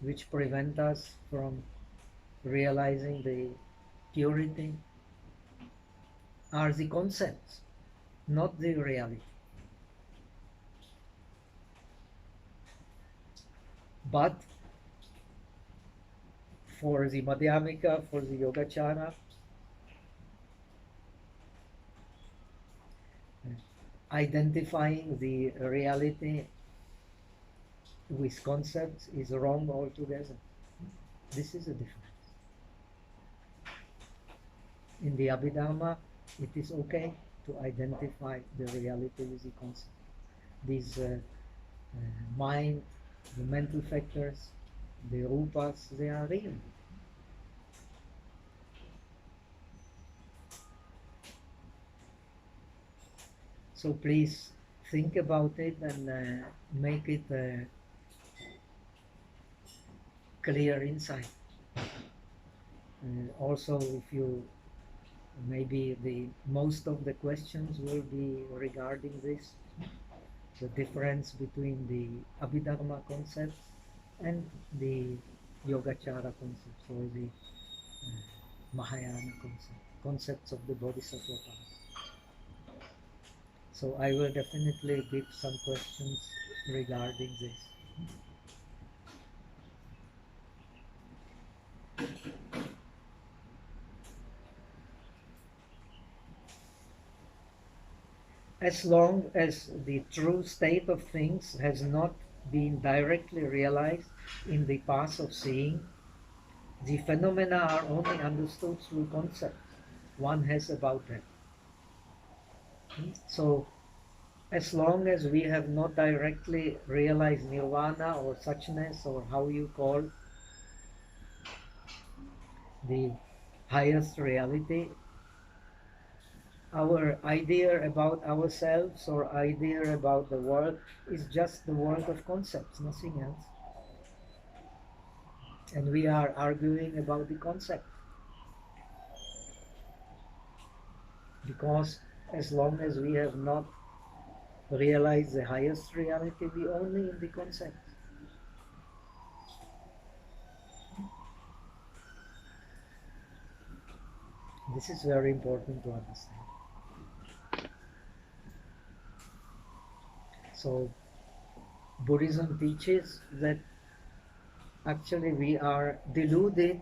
which prevent us from realizing the purity, are the concepts, not the reality. But for the Madhyamika, for the Yogacara, identifying the reality with concepts is wrong altogether. This is a difference. In the Abhidharma, it is okay to identify the reality with the concept. These mind, the mental factors, the rupas, they are real. So please think about it and make it clear inside. Also, if you maybe most of the questions will be regarding this, the difference between the Abhidharma concepts and the Yogacara concepts, or the Mahayana concepts of the Bodhisattva path. So I will definitely give some questions regarding this. As long as the true state of things has not been directly realized in the path of seeing, the phenomena are only understood through concepts one has about them. So, as long as we have not directly realized nirvana or suchness, or how you call the highest reality, our idea about ourselves or idea about the world is just the world of concepts, nothing else. And we are arguing about the concept. Because as long as we have not realized the highest reality, we only in the concept. This is very important to understand. So, Buddhism teaches that actually we are deluded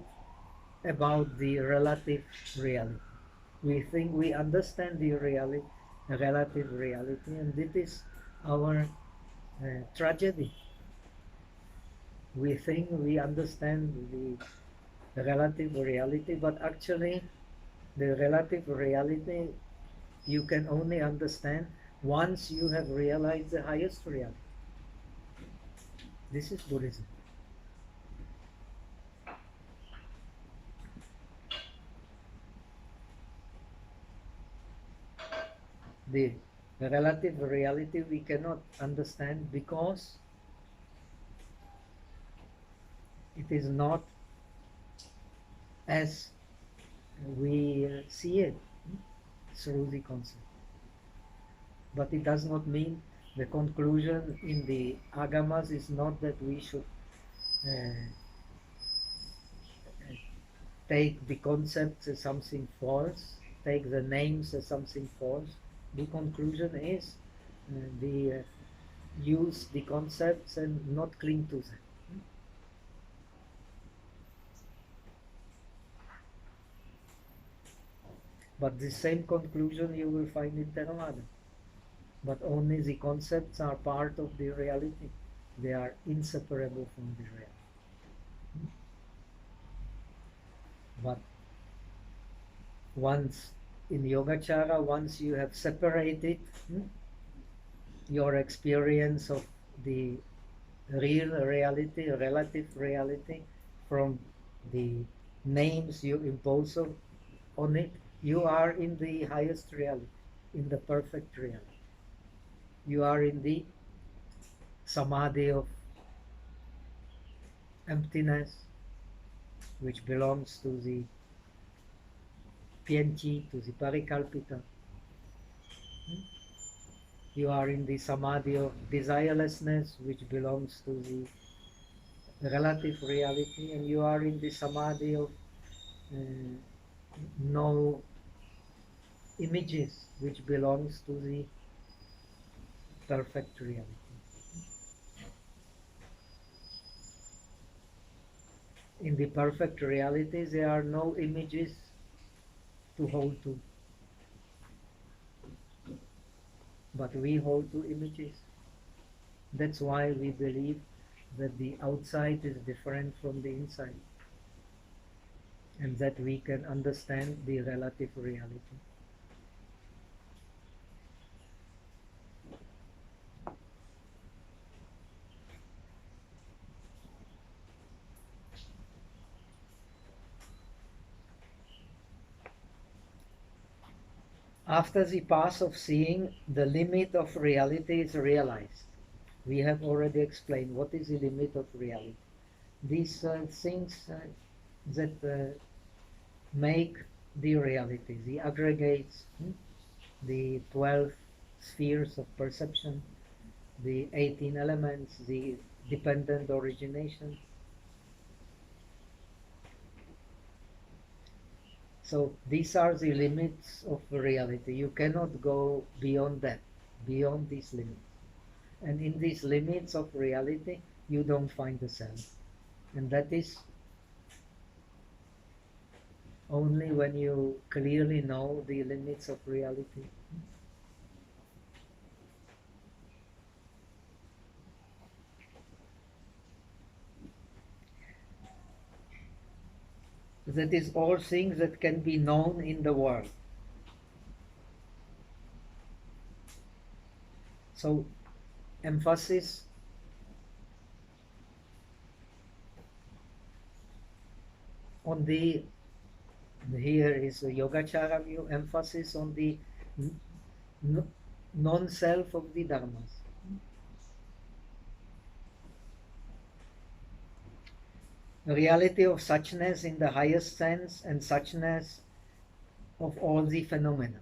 about the relative reality. We think we understand the relative reality, and this is our tragedy. We think we understand the relative reality, but actually the relative reality you can only understand once you have realized the highest reality. This is Buddhism. The relative reality we cannot understand because it is not as we see it through the concept. But it does not mean the conclusion in the agamas is not that we should take the concepts as something false, take the names as something false. The conclusion is use the concepts and not cling to them. But the same conclusion you will find in Theravada. But only the concepts are part of the reality. They are inseparable from the reality. But once in Yogacara, once you have separated your experience of the real reality, relative reality, from the names you impose on it, you are in the highest reality, in the perfect reality. You are in the samadhi of emptiness, which belongs to the pienchi, to the parikalpita. You are in the samadhi of desirelessness, which belongs to the relative reality, and you are in the samadhi of no images, which belongs to the perfect reality. In the perfect reality, there are no images to hold to. But we hold to images. That's why we believe that the outside is different from the inside, and that we can understand the relative reality. After the path of seeing, the limit of reality is realized. We have already explained what is the limit of reality. These things that make the reality, the aggregates, the 12 spheres of perception, the 18 elements, the dependent origination. So these are the limits of reality. You cannot go beyond that, beyond these limits. And in these limits of reality, you don't find the self. And that is only when you clearly know the limits of reality. That is all things that can be known in the world. So emphasis on the, here is the Yogacara view, emphasis on the non-self of the dharmas. Reality of suchness in the highest sense and suchness of all the phenomena.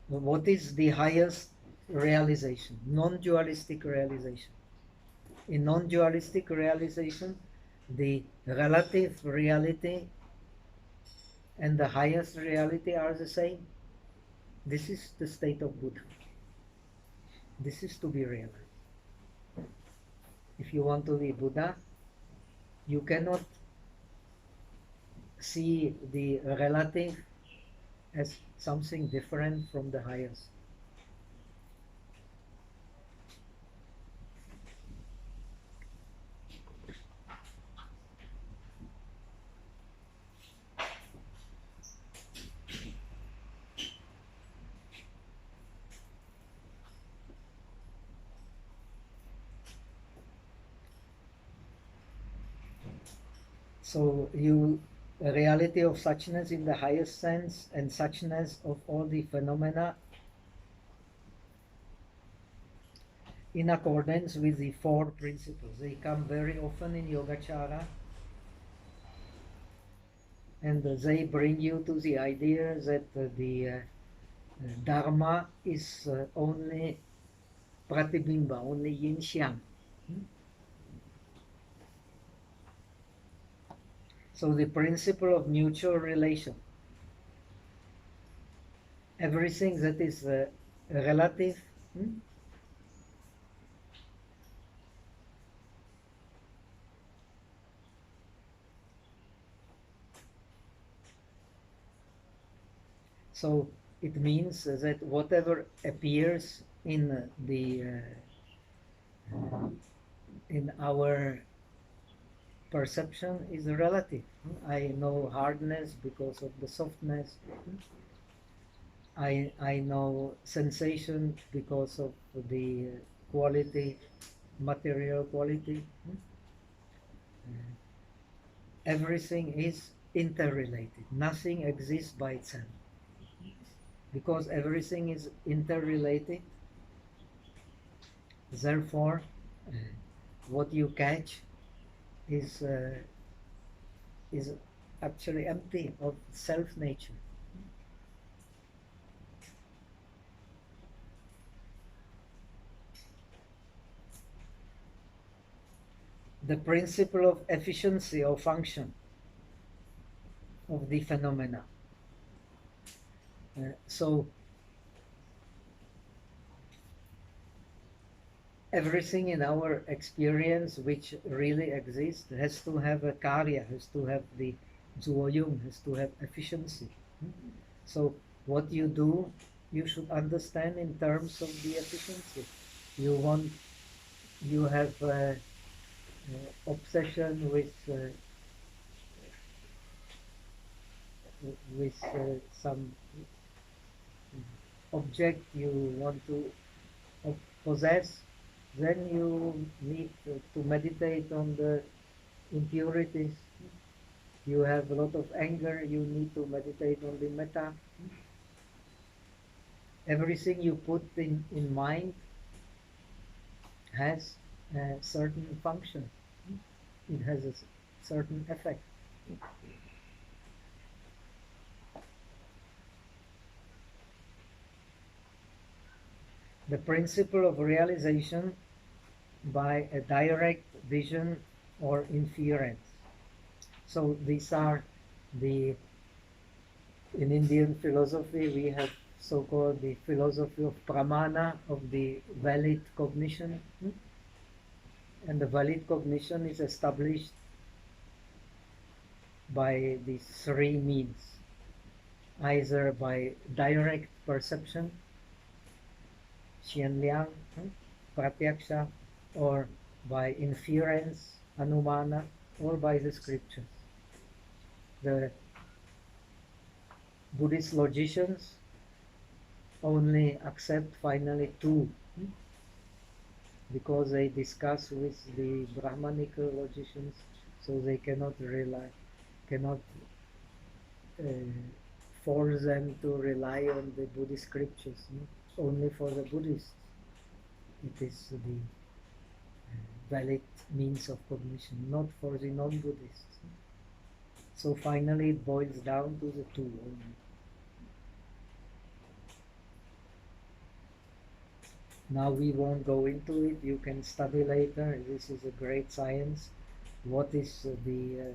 What is the highest realization? Non-dualistic realization. In non-dualistic realization, the relative reality and the highest reality are the same. This is the state of Buddha. This is to be realized. If you want to be Buddha, you cannot see the relative as something different from the highest. So reality of suchness in the highest sense and suchness of all the phenomena in accordance with the four principles. They come very often in Yogacara, and they bring you to the idea that the Dharma is only pratibimba, only yin xiang. So the principle of mutual relation. Everything that is relative so it means that whatever appears in in our perception is relative. I know hardness because of the softness. I know sensation because of the quality, material quality. Everything is interrelated. Nothing exists by itself. Because everything is interrelated, therefore what you catch is actually empty of self-nature. The principle of efficiency or function of the phenomena. So everything in our experience which really exists has to have a karya, has to have the zuoyung, has to have efficiency. So what you do, you should understand in terms of the efficiency. You have obsession with some object you want to possess, then you need to meditate on the impurities. You have a lot of anger, you need to meditate on the metta. Everything you put in mind has a certain function. It has a certain effect. The principle of realization by a direct vision or inference. So these are in Indian philosophy we have so-called the philosophy of pramana, of the valid cognition. And the valid cognition is established by these three means. Either by direct perception, xianliang, pratyaksha, or by inference, anumana, or by the scriptures. The Buddhist logicians only accept finally two, because they discuss with the Brahmanical logicians, so they cannot force them to rely on the Buddhist scriptures. Only for the Buddhists it is the valid means of cognition, not for the non-Buddhists. So finally it boils down to the two only. Now we won't go into it, you can study later, this is a great science. What is the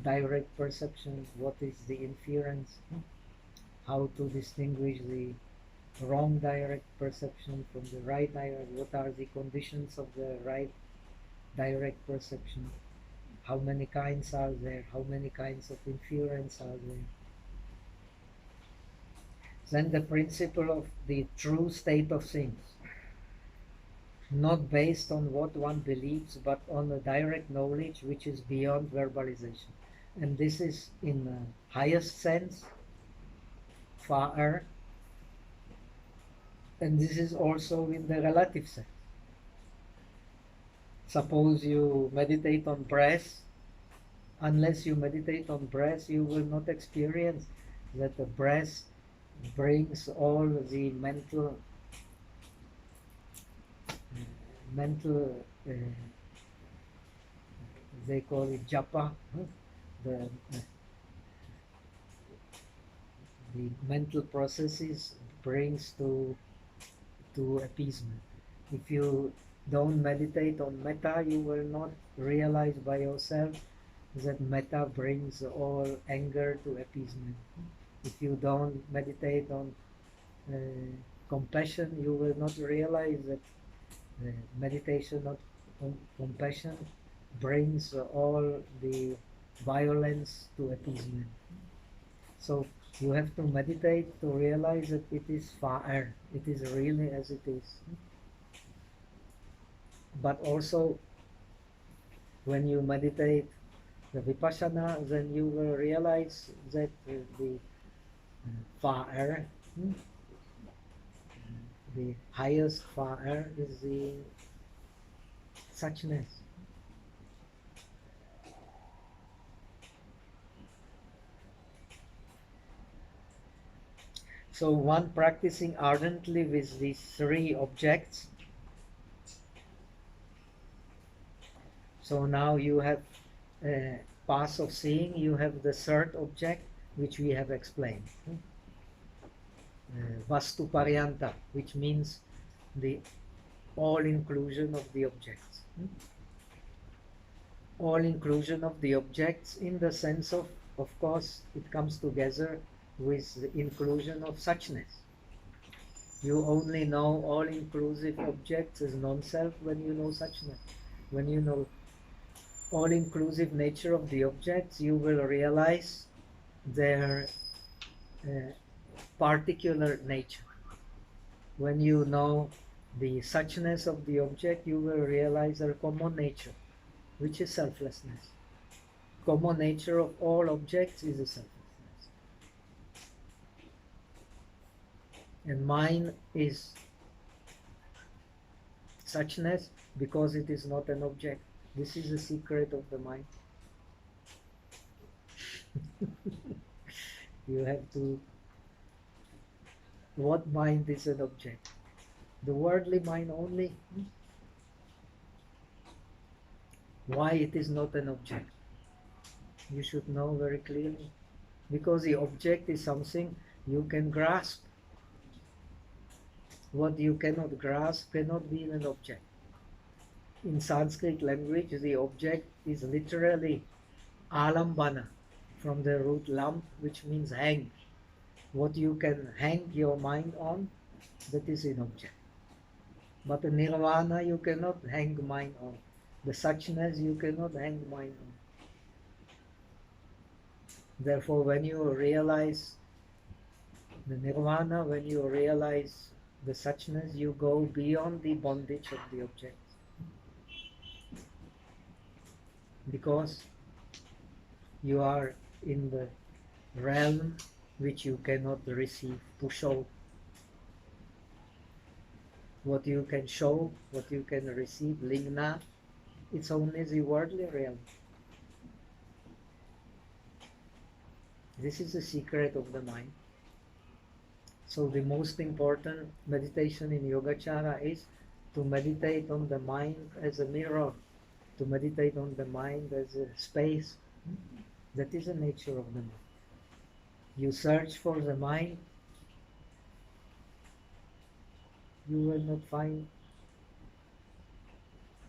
direct perception, what is the inference, how to distinguish the wrong direct perception from the right direct, what are the conditions of the right direct perception, how many kinds are there, how many kinds of inference are there. Then the principle of the true state of things, not based on what one believes, but on a direct knowledge which is beyond verbalization. And this is in the highest sense, far, and this is also in the relative sense. Suppose you meditate on breath, unless you meditate on breath, you will not experience that the breath brings all the mental they call it japa, the mental processes brings to appeasement. If you don't meditate on metta, you will not realize by yourself that metta brings all anger to appeasement. If you don't meditate on compassion, you will not realize that meditation on compassion brings all the violence to appeasement. So you have to meditate to realize that it is fire, it is really as it is. But also, when you meditate the vipassana, then you will realize that the fire, the highest fire, is the suchness. So one practicing ardently with these three objects. So now you have path of seeing, you have the third object which we have explained. Vastu Paryanta, which means the all inclusion of the objects. All inclusion of the objects in the sense of course, it comes together with the inclusion of suchness. You only know all-inclusive objects as non-self when you know suchness. When you know all-inclusive nature of the objects, you will realize their particular nature. When you know the suchness of the object, you will realize their common nature, which is selflessness. Common nature of all objects is a selflessness. And mind is suchness because it is not an object. This is the secret of the mind. You have to... What mind is an object? The worldly mind only. Why it is not an object? You should know very clearly. Because the object is something you can grasp. What you cannot grasp cannot be an object. In Sanskrit language, the object is literally alambana, from the root lam, which means hang. What you can hang your mind on, that is an object. But a nirvana you cannot hang mind on. The suchness you cannot hang mind on. Therefore, when you realize the nirvana, when you realize the suchness, you go beyond the bondage of the object. Because you are in the realm which you cannot receive to show. What you can show, what you can receive, lingna, it's only the worldly realm. This is the secret of the mind. So the most important meditation in Yogacara is to meditate on the mind as a mirror, to meditate on the mind as a space. That is the nature of the mind. You search for the mind, you will not find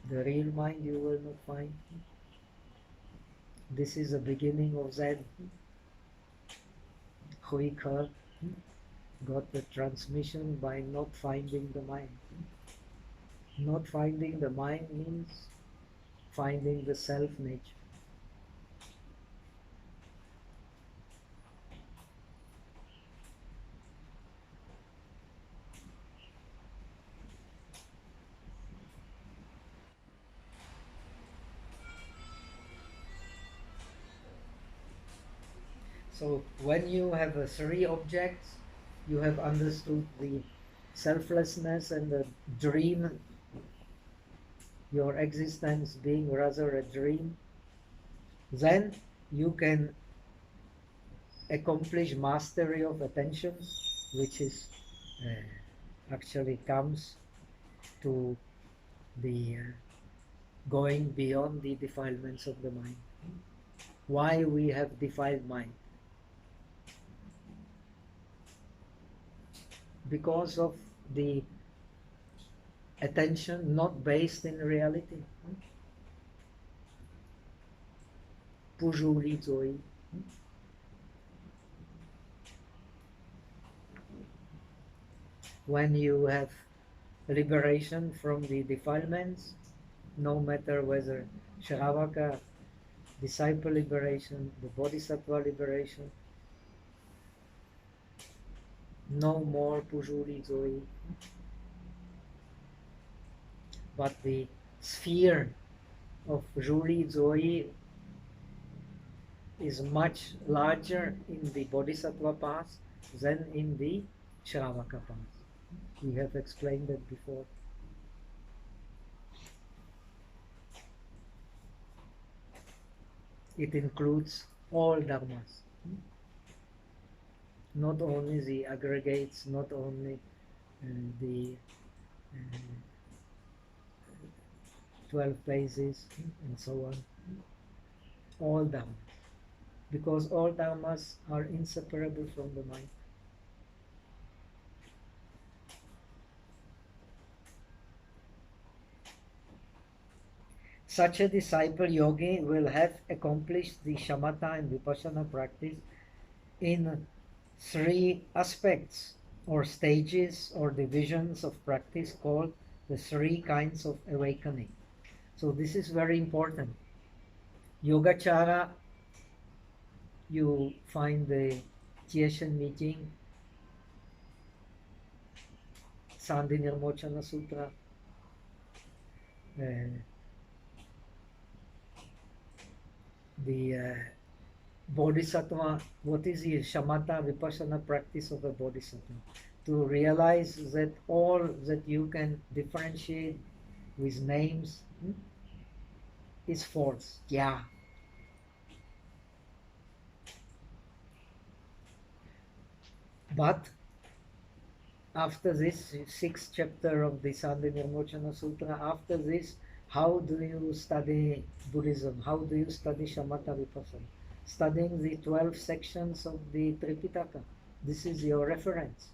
the real mind, you will not find. This is the beginning of Zen. Hui Ke got the transmission by not finding the mind. Not finding the mind means finding the self nature. So when you have three objects, you have understood the selflessness and the dream, your existence being rather a dream. then you can accomplish mastery of attention, which is actually comes to the going beyond the defilements of the mind. Why we have defiled mind? Because of the attention not based in reality. Pujuli zoi. When you have liberation from the defilements, no matter whether Shravaka, disciple liberation, the Bodhisattva liberation, no more Pujuli zoi. But the sphere of Juli Zoi is much larger in the Bodhisattva path than in the Shravaka path. We have explained that before. It includes all dharmas, not only the aggregates, not only the 12 phases and so on. All dharmas, because all dharmas are inseparable from the mind. Such a disciple yogi will have accomplished the shamatha and vipassana practice in 3 aspects or stages or divisions of practice called the 3 kinds of awakening. So this is very important. Yogacara, you find the Jieshan meeting, Sandhi Nirmochana Sutra, the Bodhisattva. What is the shamatha vipassana practice of a Bodhisattva? To realize that all that you can differentiate with names is false. Yeah. But after this 6th chapter of the Sandhi Nirmochana Sutra, after this, how do you study Buddhism? How do you study Shamatha Vipassana? Studying the 12 sections of the Tripitaka. This is your reference.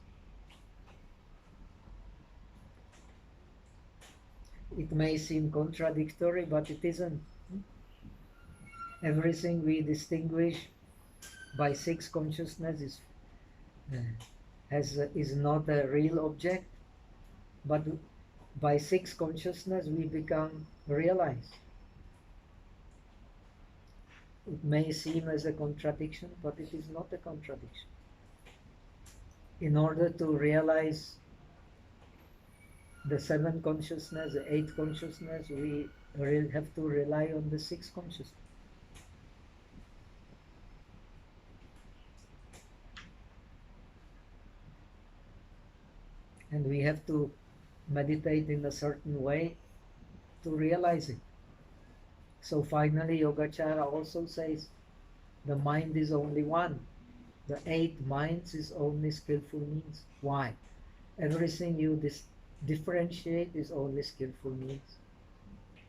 It may seem contradictory, but it isn't. Everything we distinguish by 6 consciousness is not a real object, but by 6 consciousness we become realized. It may seem as a contradiction, but it is not a contradiction. In order to realize the 7 consciousness, the 8 consciousness, we have to rely on the 6 consciousness. And we have to meditate in a certain way to realize it. So finally Yogacara also says the mind is only one. The 8 minds is only skillful means. Why? Everything you differentiate is only skillful means.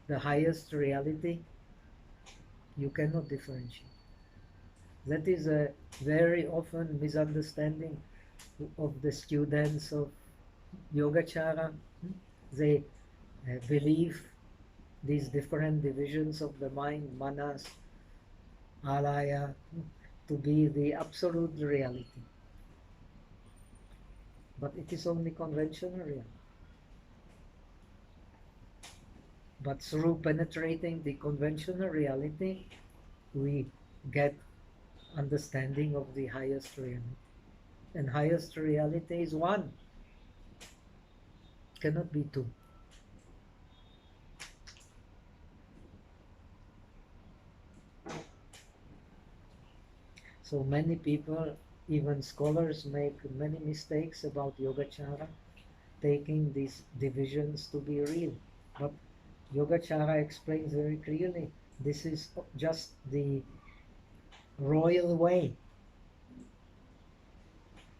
The highest reality you cannot differentiate. That is a very often misunderstanding of the students of Yogacara. They believe these different divisions of the mind, manas, alaya, to be the absolute reality. But it is only conventional reality. But through penetrating the conventional reality, we get understanding of the highest reality. And highest reality is one. Cannot be 2. So many people, even scholars, make many mistakes about Yogacara, taking these divisions to be real. But Yogacara explains very clearly, This is just the royal way.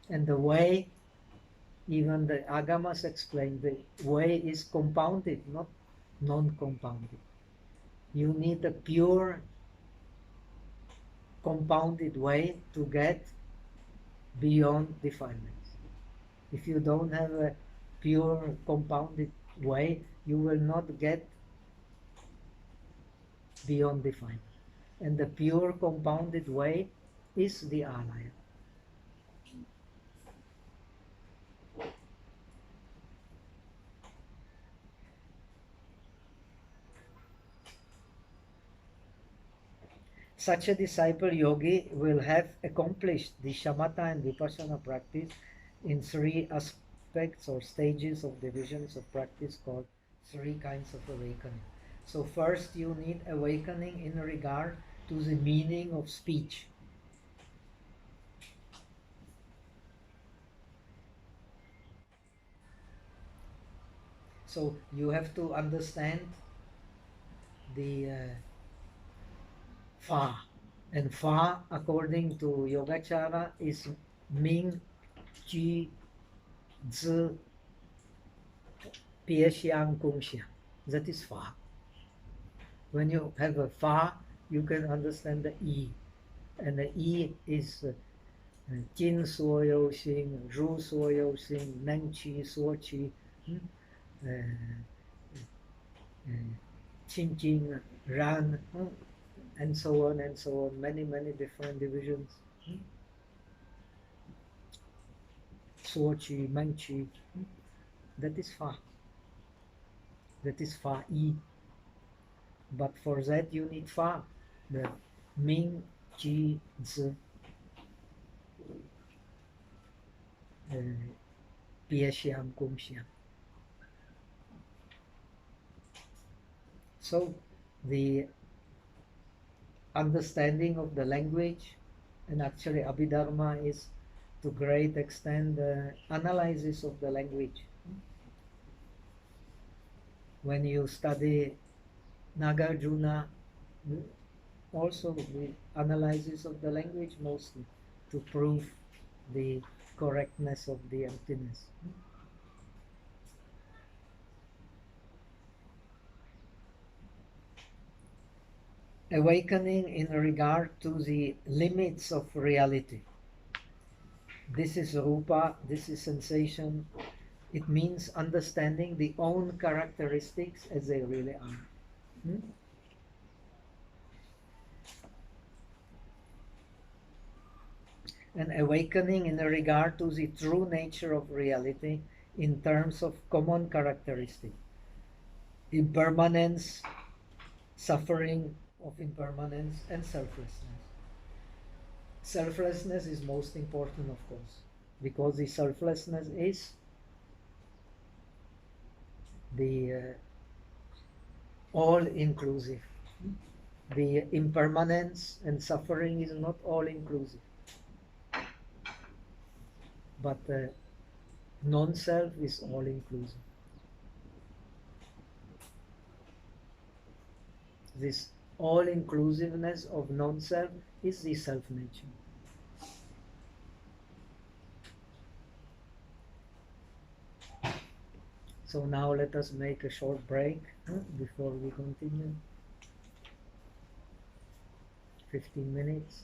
And the way, even the Agamas explain, the way is compounded, not non-compounded. You need a pure compounded way to get beyond defilements. If you don't have a pure compounded way, you will not get beyond defilement. And the pure compounded way is the alaya. Such a disciple yogi will have accomplished the shamatha and vipassana practice in three aspects or stages of divisions of practice called three kinds of awakening. So first you need awakening in regard to the meaning of speech. So you have to understand the fa, and fa according to Yogacara is Ming, Ji, Zi, Pie Xiang, Kung Xiang. That is fa. When you have a fa, you can understand the yi, and the yi is Jin Suo You Xing, Ru Suo You Xing, Neng Qi Suo Qi, Qin Jing, Ran, and so on and so on, many different divisions. Suo Qi, Meng Qi, that is fa. That is fa yi. But for that you need fa, the Ming, Ji, Zi, Pie Xiang, Kung Xiang. So the understanding of the language, and actually Abhidharma is to great extent the analysis of the language. When you study Nagarjuna, also the analysis of the language mostly to prove the correctness of the emptiness. Awakening in regard to the limits of reality. This is rupa, this is sensation. It means understanding the own characteristics as they really are. And awakening in regard to the true nature of reality in terms of common characteristics. Impermanence, suffering of impermanence, and selflessness. Selflessness is most important, of course, because the selflessness is the all-inclusive. The impermanence and suffering is not all-inclusive, but non-self is all-inclusive. This all-inclusiveness of non-self is the self-nature. So now let us make a short break before we continue. 15 minutes.